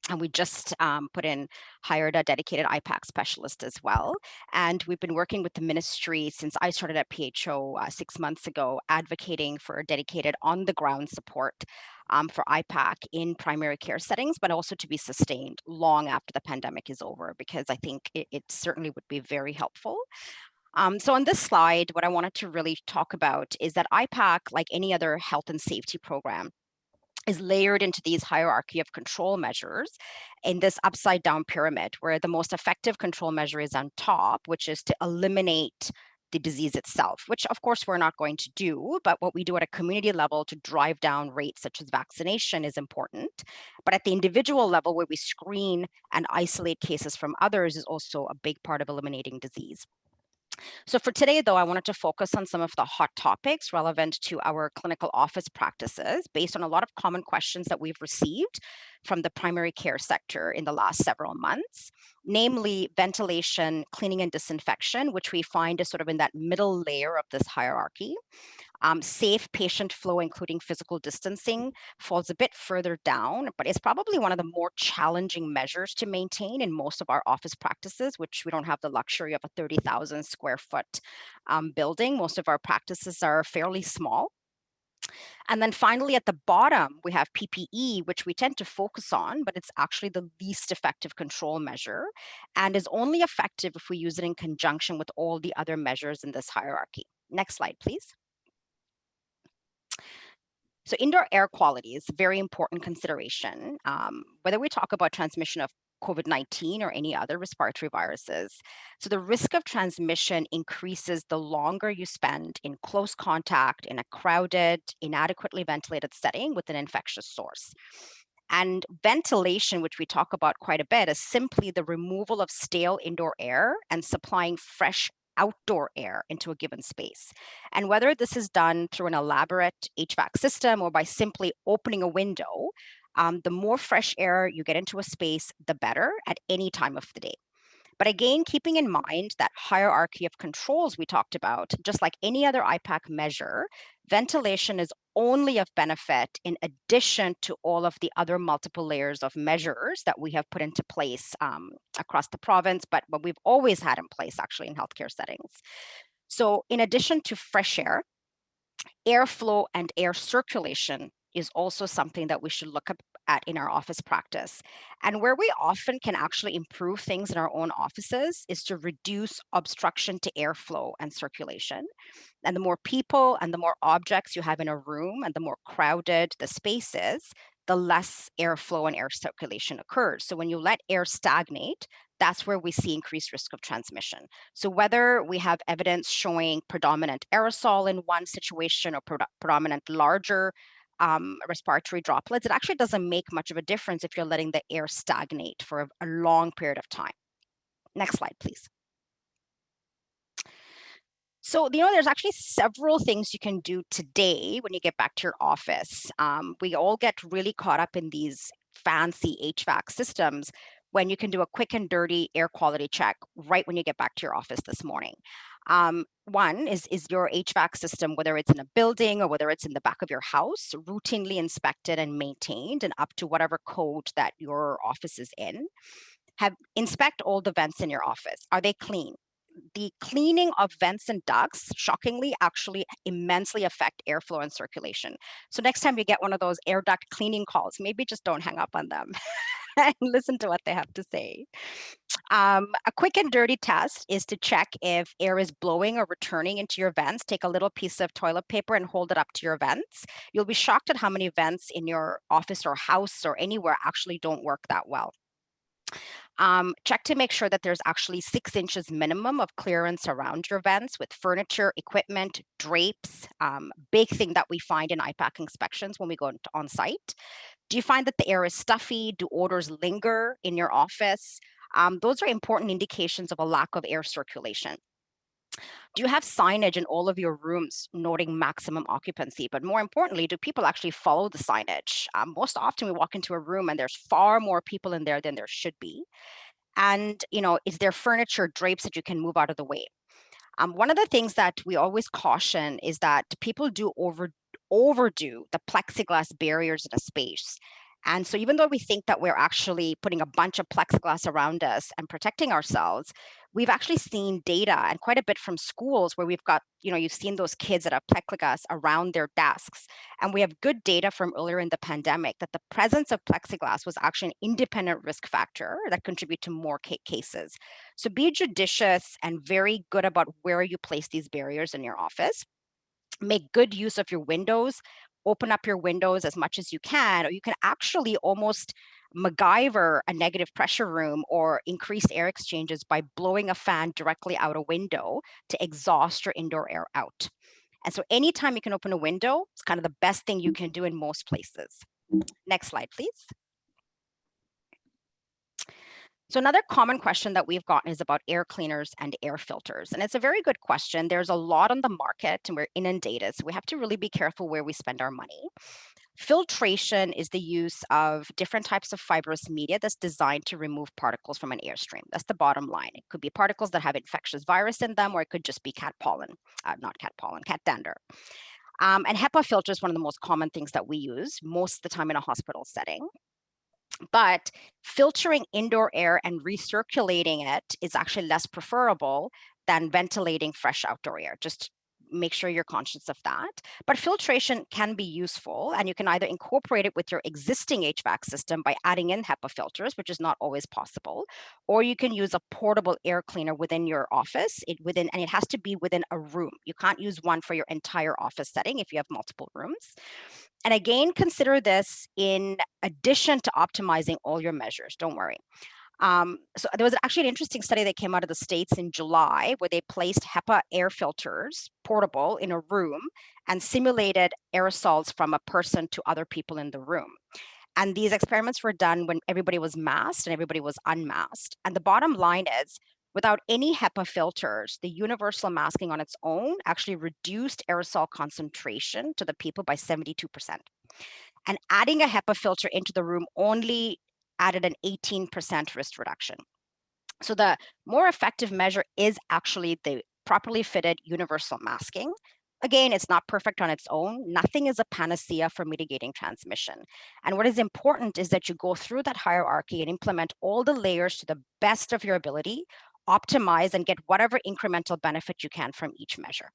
And we just hired a dedicated IPAC specialist as well. And we've been working with the ministry since I started at PHO 6 months ago, advocating for a dedicated on-the-ground support for IPAC in primary care settings, but also to be sustained long after the pandemic is over, because I think it certainly would be very helpful. So on this slide, what I wanted to really talk about is that IPAC, like any other health and safety program, is layered into these hierarchy of control measures in this upside down pyramid, where the most effective control measure is on top, which is to eliminate the disease itself, which of course we're not going to do, but what we do at a community level to drive down rates such as vaccination is important. But at the individual level, where we screen and isolate cases from others, is also a big part of eliminating disease. So for today, though, I wanted to focus on some of the hot topics relevant to our clinical office practices based on a lot of common questions that we've received from the primary care sector in the last several months, namely ventilation, cleaning and disinfection, which we find is sort of in that middle layer of this hierarchy. Safe patient flow, including physical distancing, falls a bit further down, but it's probably one of the more challenging measures to maintain in most of our office practices, which we don't have the luxury of a 30,000 square foot building. Most of our practices are fairly small. And then finally, at the bottom, we have PPE, which we tend to focus on, but it's actually the least effective control measure and is only effective if we use it in conjunction with all the other measures in this hierarchy. Next slide, please. So indoor air quality is a very important consideration, whether we talk about transmission of COVID-19 or any other respiratory viruses. So the risk of transmission increases the longer you spend in close contact in a crowded, inadequately ventilated setting with an infectious source. And ventilation, which we talk about quite a bit, is simply the removal of stale indoor air and supplying fresh outdoor air into a given space. And whether this is done through an elaborate HVAC system or by simply opening a window, the more fresh air you get into a space, the better at any time of the day. But again, keeping in mind that hierarchy of controls we talked about, just like any other IPAC measure, ventilation is only of benefit in addition to all of the other multiple layers of measures that we have put into place across the province, but what we've always had in place actually in healthcare settings. So in addition to fresh air, airflow and air circulation is also something that we should look at in our office practice. And where we often can actually improve things in our own offices is to reduce obstruction to airflow and circulation. And the more people and the more objects you have in a room and the more crowded the space is, the less airflow and air circulation occurs. So when you let air stagnate, that's where we see increased risk of transmission. So whether we have evidence showing predominant aerosol in one situation or predominant larger respiratory droplets, it actually doesn't make much of a difference if you're letting the air stagnate for a long period of time. Next slide, please. So, there's actually several things you can do today when you get back to your office. We all get really caught up in these fancy HVAC systems when you can do a quick and dirty air quality check right when you get back to your office this morning. One is your HVAC system, whether it's in a building or whether it's in the back of your house, routinely inspected and maintained and up to whatever code that your office is in. Inspect all the vents in your office. Are they clean? The cleaning of vents and ducts, shockingly, actually immensely affect airflow and circulation. So next time you get one of those air duct cleaning calls, maybe just don't hang up on them and listen to what they have to say. A quick and dirty test is to check if air is blowing or returning into your vents. Take a little piece of toilet paper and hold it up to your vents. You'll be shocked at how many vents in your office or house or anywhere actually don't work that well. Check to make sure that there's actually 6 inches minimum of clearance around your vents with furniture, equipment, drapes. Big thing that we find in IPAC inspections when we go on site. Do you find that the air is stuffy? Do odors linger in your office? Those are important indications of a lack of air circulation. Do you have signage in all of your rooms noting maximum occupancy? But more importantly, do people actually follow the signage? Most often we walk into a room and there's far more people in there than there should be. And, is there furniture, drapes that you can move out of the way? One of the things that we always caution is that people do overdo the plexiglass barriers in a space. And so even though we think that we're actually putting a bunch of plexiglass around us and protecting ourselves, we've actually seen data and quite a bit from schools where we've got, you've seen those kids that have plexiglass around their desks. And we have good data from earlier in the pandemic that the presence of plexiglass was actually an independent risk factor that contribute to more cases. So be judicious and very good about where you place these barriers in your office. Make good use of your windows. Open up your windows as much as you can, or you can actually almost MacGyver a negative pressure room or increase air exchanges by blowing a fan directly out a window to exhaust your indoor air out. And so anytime you can open a window, it's kind of the best thing you can do in most places. Next slide, please. So another common question that we've gotten is about air cleaners and air filters. And it's a very good question. There's a lot on the market and we're inundated. So we have to really be careful where we spend our money. Filtration is the use of different types of fibrous media that's designed to remove particles from an airstream. That's the bottom line. It could be particles that have infectious virus in them, or it could just be cat dander. And HEPA filter is one of the most common things that we use most of the time in a hospital setting. But filtering indoor air and recirculating it is actually less preferable than ventilating fresh outdoor air. Just make sure you're conscious of that. But filtration can be useful, and you can either incorporate it with your existing HVAC system by adding in HEPA filters, which is not always possible, or you can use a portable air cleaner within your office. And it has to be within a room. You can't use one for your entire office setting if you have multiple rooms. And again, consider this in addition to optimizing all your measures. Don't worry. So there was actually an interesting study that came out of the States in July where they placed HEPA air filters, portable, in a room and simulated aerosols from a person to other people in the room. And these experiments were done when everybody was masked and everybody was unmasked. And the bottom line is, without any HEPA filters, the universal masking on its own actually reduced aerosol concentration to the people by 72%. And adding a HEPA filter into the room only added an 18% risk reduction. So the more effective measure is actually the properly fitted universal masking. Again, it's not perfect on its own. Nothing is a panacea for mitigating transmission. And what is important is that you go through that hierarchy and implement all the layers to the best of your ability, optimize and get whatever incremental benefit you can from each measure.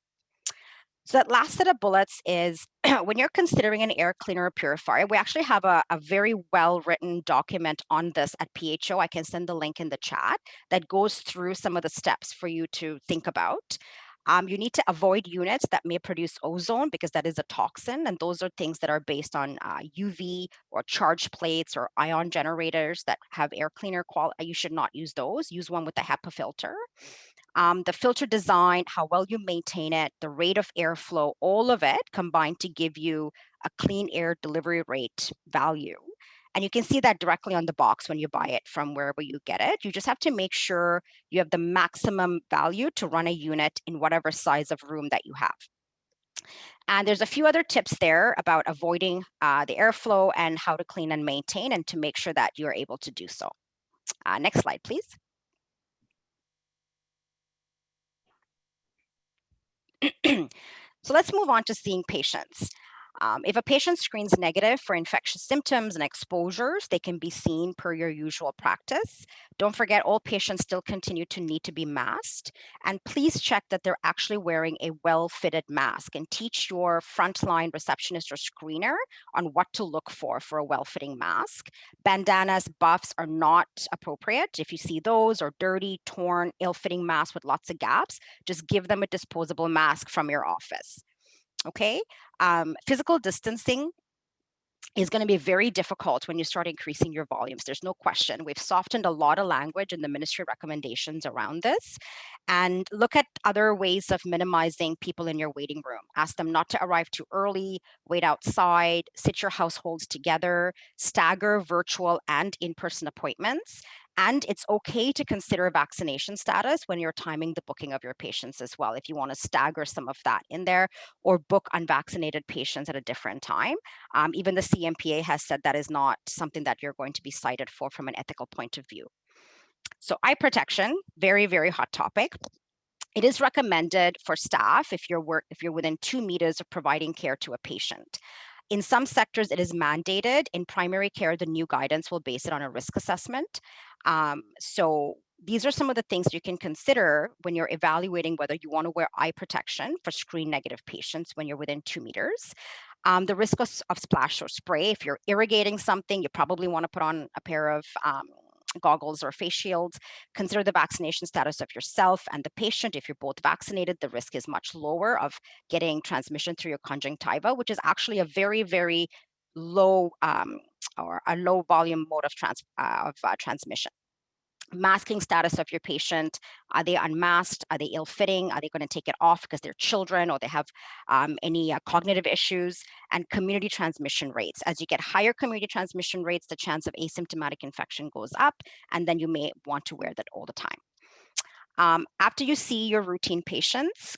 So that last set of bullets is when you're considering an air cleaner or purifier, we actually have a very well-written document on this at PHO. I can send the link in the chat that goes through some of the steps for you to think about. You need to avoid units that may produce ozone because that is a toxin. And those are things that are based on UV or charge plates or ion generators that have air cleaner quality. You should not use those. Use one with a HEPA filter. The filter design, how well you maintain it, the rate of airflow, all of it combined to give you a clean air delivery rate value. And you can see that directly on the box when you buy it from wherever you get it. You just have to make sure you have the maximum value to run a unit in whatever size of room that you have. And there's a few other tips there about avoiding the airflow and how to clean and maintain and to make sure that you're able to do so. Next slide, please. So let's move on to seeing patients. If a patient screens negative for infectious symptoms and exposures, they can be seen per your usual practice. Don't forget, all patients still continue to need to be masked. And please check that they're actually wearing a well-fitted mask and teach your frontline receptionist or screener on what to look for a well-fitting mask. Bandanas, buffs are not appropriate. If you see those or dirty, torn, ill-fitting masks with lots of gaps, just give them a disposable mask from your office. Okay, physical distancing is going to be very difficult when you start increasing your volumes. There's no question. We've softened a lot of language in the ministry recommendations around this. And look at other ways of minimizing people in your waiting room. Ask them not to arrive too early, wait outside, sit your households together, stagger virtual and in-person appointments. And it's okay to consider vaccination status when you're timing the booking of your patients as well, if you want to stagger some of that in there or book unvaccinated patients at a different time. Even the CMPA has said that is not something that you're going to be cited for from an ethical point of view. So eye protection, very, very hot topic. It is recommended for staff if you're within 2 meters of providing care to a patient. In some sectors, it is mandated. In primary care, the new guidance will base it on a risk assessment. So these are some of the things you can consider when you're evaluating whether you want to wear eye protection for screen negative patients when you're within 2 meters. The risk of splash or spray, if you're irrigating something, you probably want to put on a pair of goggles or face shields. Consider the vaccination status of yourself and the patient. If you're both vaccinated, the risk is much lower of getting transmission through your conjunctiva, which is actually a very, very low or a low volume mode of transmission. Masking status of your patient. Are they unmasked? Are they ill-fitting? Are they going to take it off because they're children or they have any cognitive issues? And community transmission rates. As you get higher community transmission rates, the chance of asymptomatic infection goes up, and then you may want to wear that all the time. After you see your routine patients,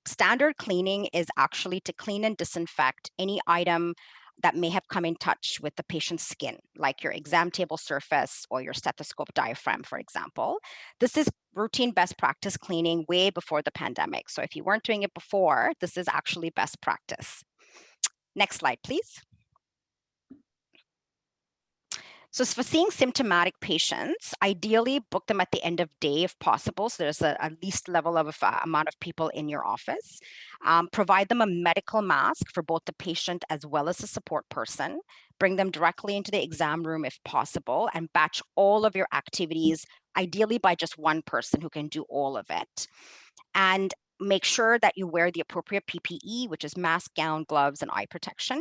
standard cleaning is actually to clean and disinfect any item that may have come in touch with the patient's skin, like your exam table surface or your stethoscope diaphragm, for example. This is routine best practice cleaning way before the pandemic. So if you weren't doing it before, this is actually best practice. Next slide, please. So for seeing symptomatic patients, ideally book them at the end of day if possible. So there's a least level of amount of people in your office. Provide them a medical mask for both the patient as well as the support person. Bring them directly into the exam room if possible and batch all of your activities, ideally by just one person who can do all of it. And make sure that you wear the appropriate PPE, which is mask, gown, gloves, and eye protection.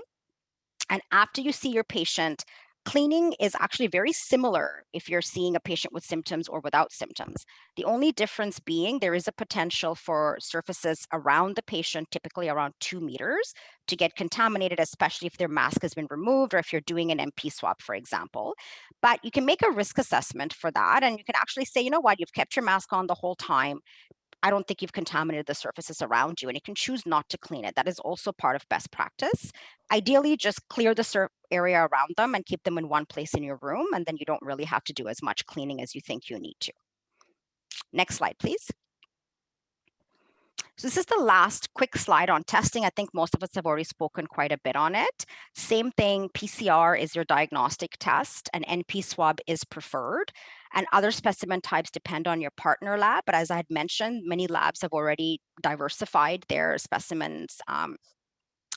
And after you see your patient, cleaning is actually very similar if you're seeing a patient with symptoms or without symptoms. The only difference being there is a potential for surfaces around the patient, typically around 2 meters, to get contaminated, especially if their mask has been removed or if you're doing an MP swab, for example. But you can make a risk assessment for that. And you can actually say, you know what, you've kept your mask on the whole time. I don't think you've contaminated the surfaces around you, and you can choose not to clean it. That is also part of best practice. Ideally, just clear the area around them and keep them in one place in your room, and then you don't really have to do as much cleaning as you think you need to. Next slide, please. So this is the last quick slide on testing. I think most of us have already spoken quite a bit on it. Same thing, PCR is your diagnostic test, and NP swab is preferred. And other specimen types depend on your partner lab. But as I had mentioned, many labs have already diversified their specimens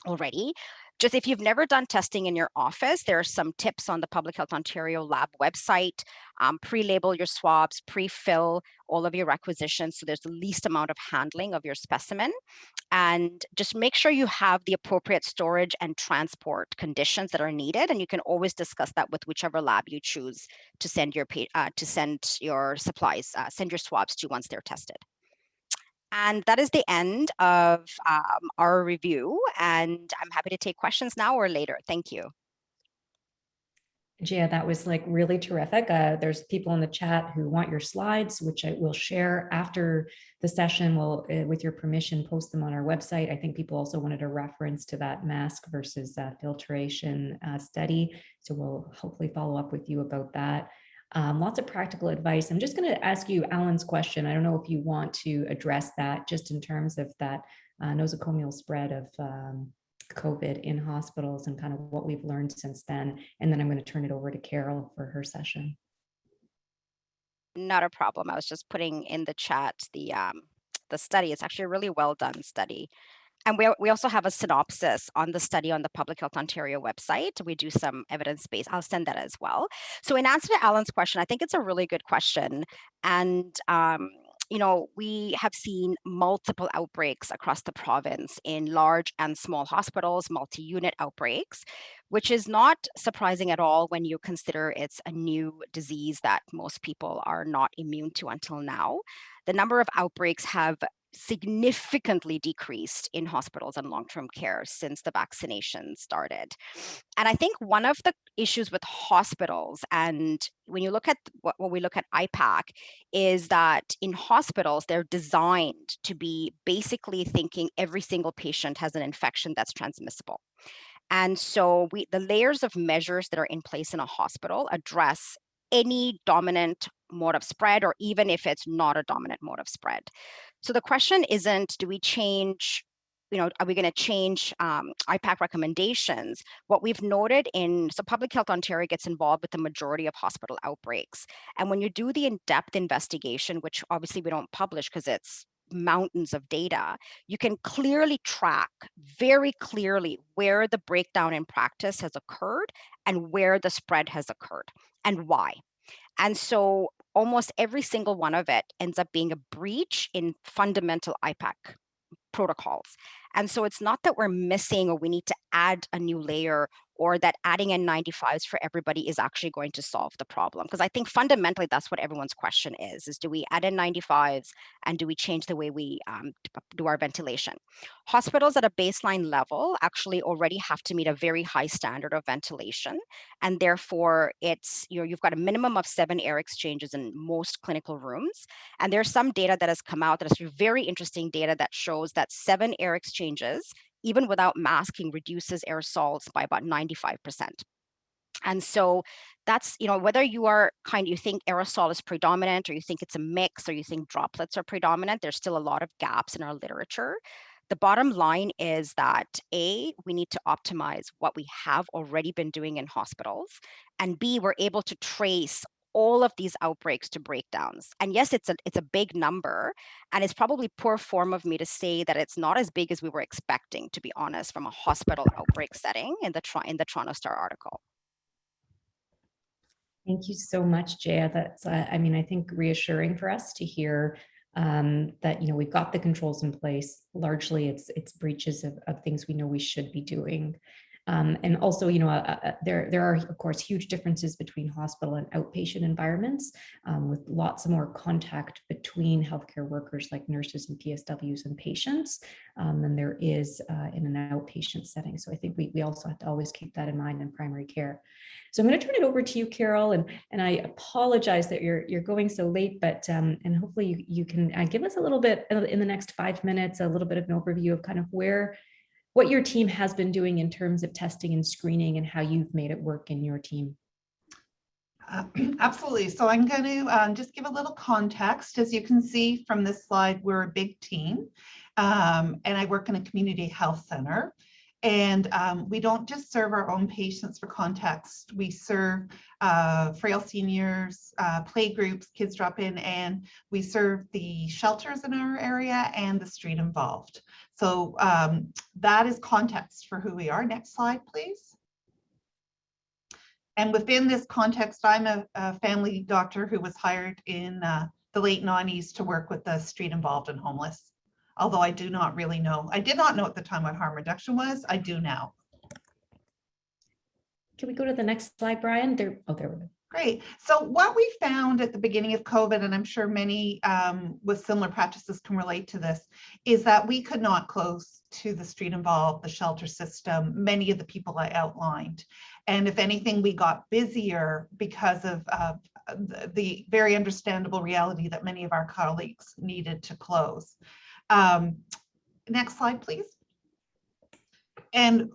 already. Just if you've never done testing in your office, there are some tips on the Public Health Ontario lab website. Pre-label your swabs, pre-fill all of your requisitions so there's the least amount of handling of your specimen. And just make sure you have the appropriate storage and transport conditions that are needed. And you can always discuss that with whichever lab you choose to send your supplies, send your swabs to once they're tested. And that is the end of our review. And I'm happy to take questions now or later. Thank you. Jeya, that was like really terrific. There's people in the chat who want your slides, which I will share after the session. We'll, with your permission, post them on our website. I think people also wanted a reference to that mask versus filtration study. So we'll hopefully follow up with you about that. Lots of practical advice. I'm just going to ask you Alan's question. I don't know if you want to address that just in terms of that nosocomial spread of COVID in hospitals and kind of what we've learned since then. And then I'm going to turn it over to Carol for her session. Not a problem. I was just putting in the chat the study. It's actually a really well done study. And we also have a synopsis on the study on the Public Health Ontario website. We do some evidence-based, I'll send that as well. So in answer to Alan's question, I think it's a really good question. And, you know, we have seen multiple outbreaks across the province in large and small hospitals, multi-unit outbreaks, which is not surprising at all when you consider it's a new disease that most people are not immune to until now. The number of outbreaks have significantly decreased in hospitals and long-term care since the vaccination started. And I think one of the issues with hospitals, and when you look at what we look at IPAC, is that in hospitals, they're designed to be basically thinking every single patient has an infection that's transmissible. And so the layers of measures that are in place in a hospital address any dominant mode of spread, or even if it's not a dominant mode of spread. So the question isn't, do we change, you know, are we going to change IPAC recommendations? What we've noted so Public Health Ontario gets involved with the majority of hospital outbreaks. And when you do the in-depth investigation, which obviously we don't publish because it's mountains of data, you can clearly track very clearly where the breakdown in practice has occurred and where the spread has occurred and why. And so almost every single one of it ends up being a breach in fundamental IPAC protocols. And so it's not that we're missing or we need to add a new layer, or that adding N95s for everybody is actually going to solve the problem. Because I think fundamentally that's what everyone's question is do we add N95s and do we change the way we do our ventilation? Hospitals at a baseline level actually already have to meet a very high standard of ventilation. And therefore it's, you've got a minimum of 7 air exchanges in most clinical rooms. And there's some data that has come out that is very interesting data that shows that 7 air exchanges, even without masking, reduces aerosols by about 95%. And so that's, whether you think aerosol is predominant, or you think it's a mix, or you think droplets are predominant, there's still a lot of gaps in our literature. The bottom line is that A, we need to optimize what we have already been doing in hospitals, and B, we're able to trace all of these outbreaks to breakdowns. And yes, it's a big number, and it's probably poor form of me to say that it's not as big as we were expecting, to be honest, from a hospital outbreak setting in the Toronto Star article. Thank you so much, Jeya. That's, I think reassuring for us to hear that, we've got the controls in place. Largely, it's breaches of things we know we should be doing. And also, there are, of course, huge differences between hospital and outpatient environments, with lots more contact between healthcare workers like nurses and PSWs and patients than there is in an outpatient setting. So I think we also have to always keep that in mind in primary care. So I'm going to turn it over to you, Carol, and I apologize that you're going so late, but and hopefully you can give us a little bit in the next 5 minutes, a little bit of an overview of kind of what your team has been doing in terms of testing and screening and how you've made it work in your team. Absolutely. So I'm going to just give a little context. As you can see from this slide, we're a big team, and I work in a community health center. And we don't just serve our own patients. For context, we serve frail seniors, play groups, kids drop in, and we serve the shelters in our area and the street involved. So that is context for who we are. Next slide, please. And within this context, I'm a family doctor who was hired in the late 90s to work with the street involved and homeless. Although I do not really know. I did not know at the time what harm reduction was. I do now. Can we go to the next slide, Brian? There we go. Great. So what we found at the beginning of COVID, and I'm sure many with similar practices can relate to this, is that we could not close to the street involved, the shelter system, many of the people I outlined. And if anything, we got busier because of the very understandable reality that many of our colleagues needed to close. Next slide, please. And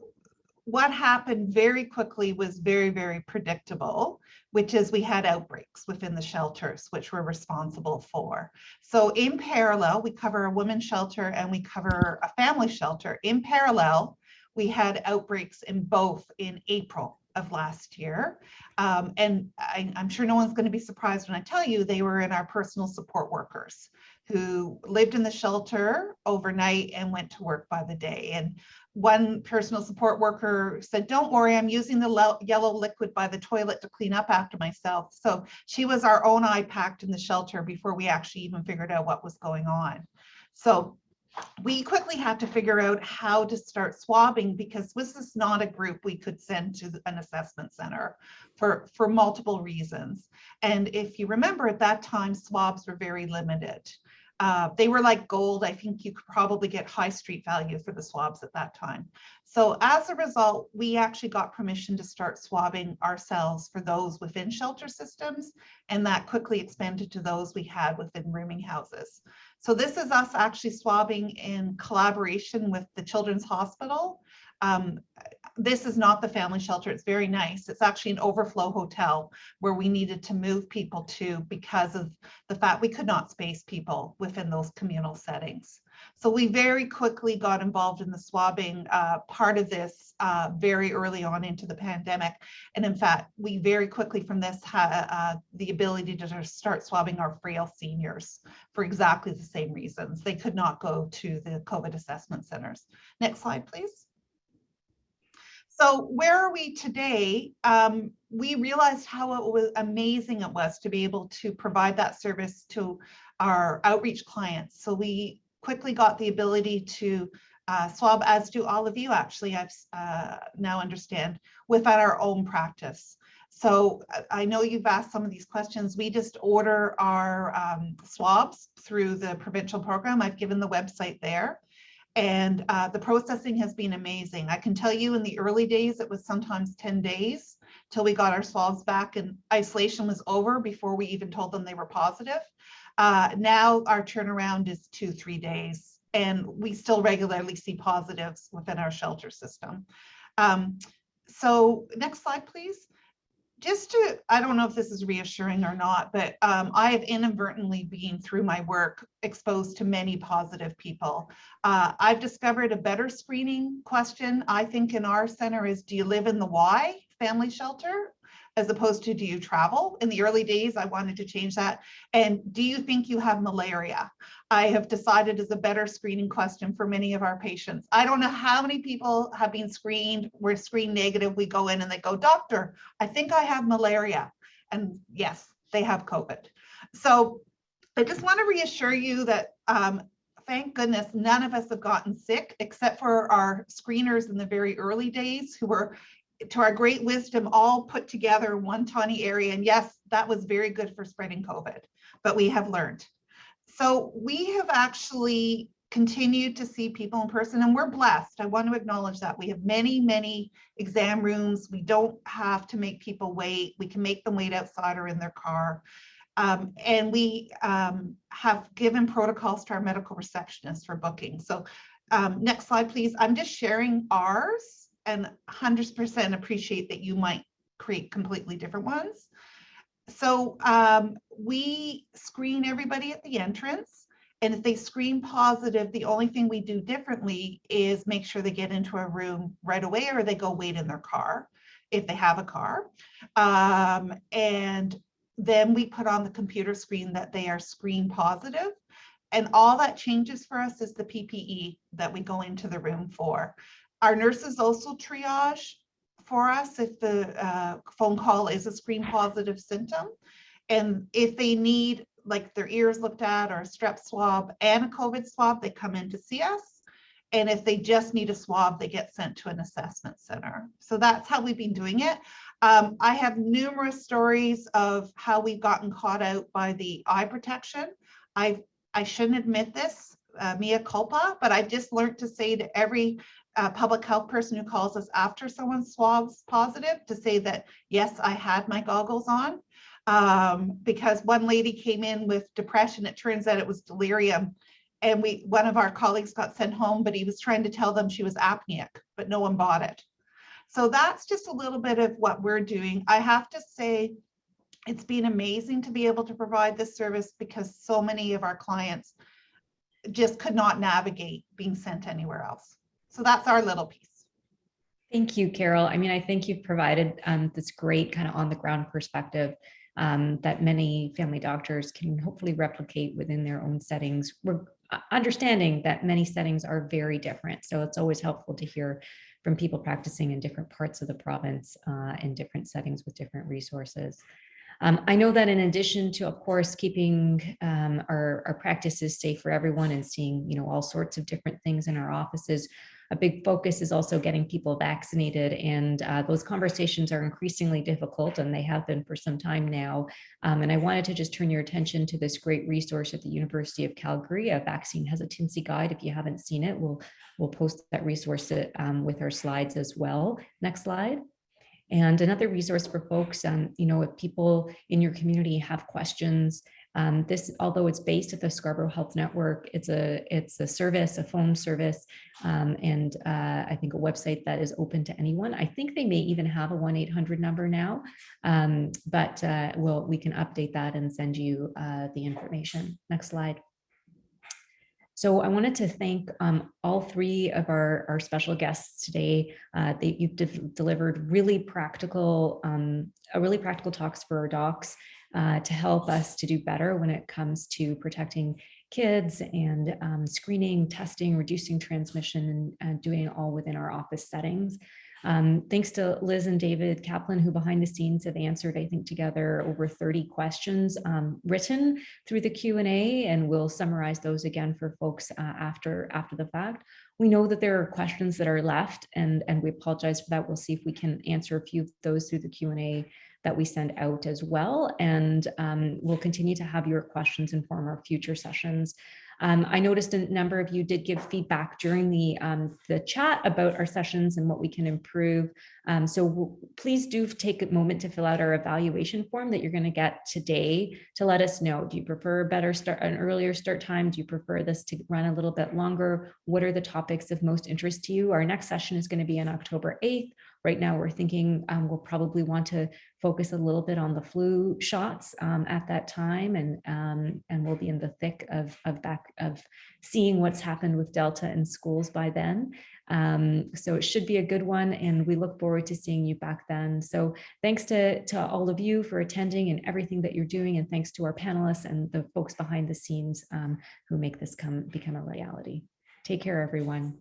what happened very quickly was very, very predictable, which is we had outbreaks within the shelters, which we're responsible for. So in parallel, we cover a women's shelter and we cover a family shelter. In parallel, we had outbreaks in both in April of last year. And I'm sure no one's going to be surprised when I tell you they were in our personal support workers who lived in the shelter overnight and went to work by the day. And one personal support worker said, "Don't worry, I'm using the yellow liquid by the toilet to clean up after myself." So she was our own IPAC in the shelter before we actually even figured out what was going on. So we quickly had to figure out how to start swabbing, because this is not a group we could send to an assessment center for multiple reasons. And if you remember, at that time, swabs were very limited. They were like gold. I think you could probably get high street value for the swabs at that time. So as a result, we actually got permission to start swabbing ourselves for those within shelter systems, and that quickly expanded to those we had within rooming houses. So this is us actually swabbing in collaboration with the Children's Hospital. This is not the family shelter. It's very nice. It's actually an overflow hotel where we needed to move people to because of the fact we could not space people within those communal settings. So we very quickly got involved in the swabbing part of this very early on into the pandemic. And in fact, we very quickly from this had the ability to start swabbing our frail seniors for exactly the same reasons. They could not go to the COVID assessment centers. Next slide, please. So where are we today? We realized how amazing it was to be able to provide that service to our outreach clients. So we quickly got the ability to swab, as do all of you actually, I've now understand, within our own practice. So I know you've asked some of these questions. We just order our swabs through the provincial program. I've given the website there. And the processing has been amazing. I can tell you in the early days, it was sometimes 10 days till we got our swabs back and isolation was over before we even told them they were positive. Now our turnaround is 2-3 days, and we still regularly see positives within our shelter system. So next slide, please. Just to, I don't know if this is reassuring or not, but I have inadvertently been through my work exposed to many positive people. I've discovered a better screening question, I think, in our center is, do you live in the Y family shelter? As opposed to, do you travel? In the early days, I wanted to change that. And do you think you have malaria? I have decided is a better screening question for many of our patients. I don't know how many people have been screened, we're screened negative, we go in and they go, "Doctor, I think I have malaria." And yes, they have COVID. So I just want to reassure you that thank goodness none of us have gotten sick except for our screeners in the very early days who were, to our great wisdom, all put together in one tiny area. And yes, that was very good for spreading COVID, but we have learned. So we have actually continued to see people in person, and we're blessed. I want to acknowledge that. We have many, many exam rooms. We don't have to make people wait. We can make them wait outside or in their car. And we have given protocols to our medical receptionists for booking. So next slide, please. I'm just sharing ours, and 100% appreciate that you might create completely different ones. So we screen everybody at the entrance. And if they screen positive, the only thing we do differently is make sure they get into a room right away, or they go wait in their car if they have a car. And then we put on the computer screen that they are screen positive. And all that changes for us is the PPE that we go into the room for. Our nurses also triage for us if the phone call is a screen positive symptom. And if they need like their ears looked at or a strep swab and a COVID swab, they come in to see us. And if they just need a swab, they get sent to an assessment center. So that's how we've been doing it. I have numerous stories of how we've gotten caught out by the eye protection. I shouldn't admit this, mea culpa, but I've just learned to say to every public health person who calls us after someone swabs positive to say that, yes, I had my goggles on. Because one lady came in with depression, it turns out it was delirium. And one of our colleagues got sent home, but he was trying to tell them she was apneic, but no one bought it. So that's just a little bit of what we're doing. I have to say, it's been amazing to be able to provide this service because so many of our clients just could not navigate being sent anywhere else. So that's our little piece. Thank you, Carol. I mean, I think you've provided this great kind of on the ground perspective that many family doctors can hopefully replicate within their own settings. We're understanding that many settings are very different. So it's always helpful to hear from people practicing in different parts of the province in different settings with different resources. I know that in addition to, of course, keeping our practices safe for everyone and seeing, all sorts of different things in our offices, a big focus is also getting people vaccinated, and those conversations are increasingly difficult, and they have been for some time now. And I wanted to just turn your attention to this great resource at the University of Calgary, a vaccine hesitancy guide. If you haven't seen it, we'll post that resource with our slides as well. Next slide. And another resource for folks, if people in your community have questions, this, although it's based at the Scarborough Health Network, it's a service, a phone service, and I think a website that is open to anyone. I think they may even have a 1-800 number now, but we can update that and send you the information. Next slide. So I wanted to thank all three of our special guests today. You've delivered really practical talks for our docs to help us to do better when it comes to protecting kids and screening, testing, reducing transmission, and doing it all within our office settings. Thanks to Liz and David Kaplan, who behind the scenes have answered, I think, together over 30 questions written through the Q&A, and we'll summarize those again for folks after the fact. We know that there are questions that are left, and we apologize for that. We'll see if we can answer a few of those through the Q&A that we send out as well. And we'll continue to have your questions inform our future sessions. I noticed a number of you did give feedback during the chat about our sessions and what we can improve. So please do take a moment to fill out our evaluation form that you're going to get today to let us know. Do you prefer an earlier start time? Do you prefer this to run a little bit longer? What are the topics of most interest to you? Our next session is going to be on October 8th. Right now, we're thinking we'll probably want to focus a little bit on the flu shots at that time, and we'll be in the thick of seeing what's happened with Delta in schools by then. So it should be a good one, and we look forward to seeing you back then. So thanks to all of you for attending and everything that you're doing, and thanks to our panelists and the folks behind the scenes who make this become a reality. Take care, everyone.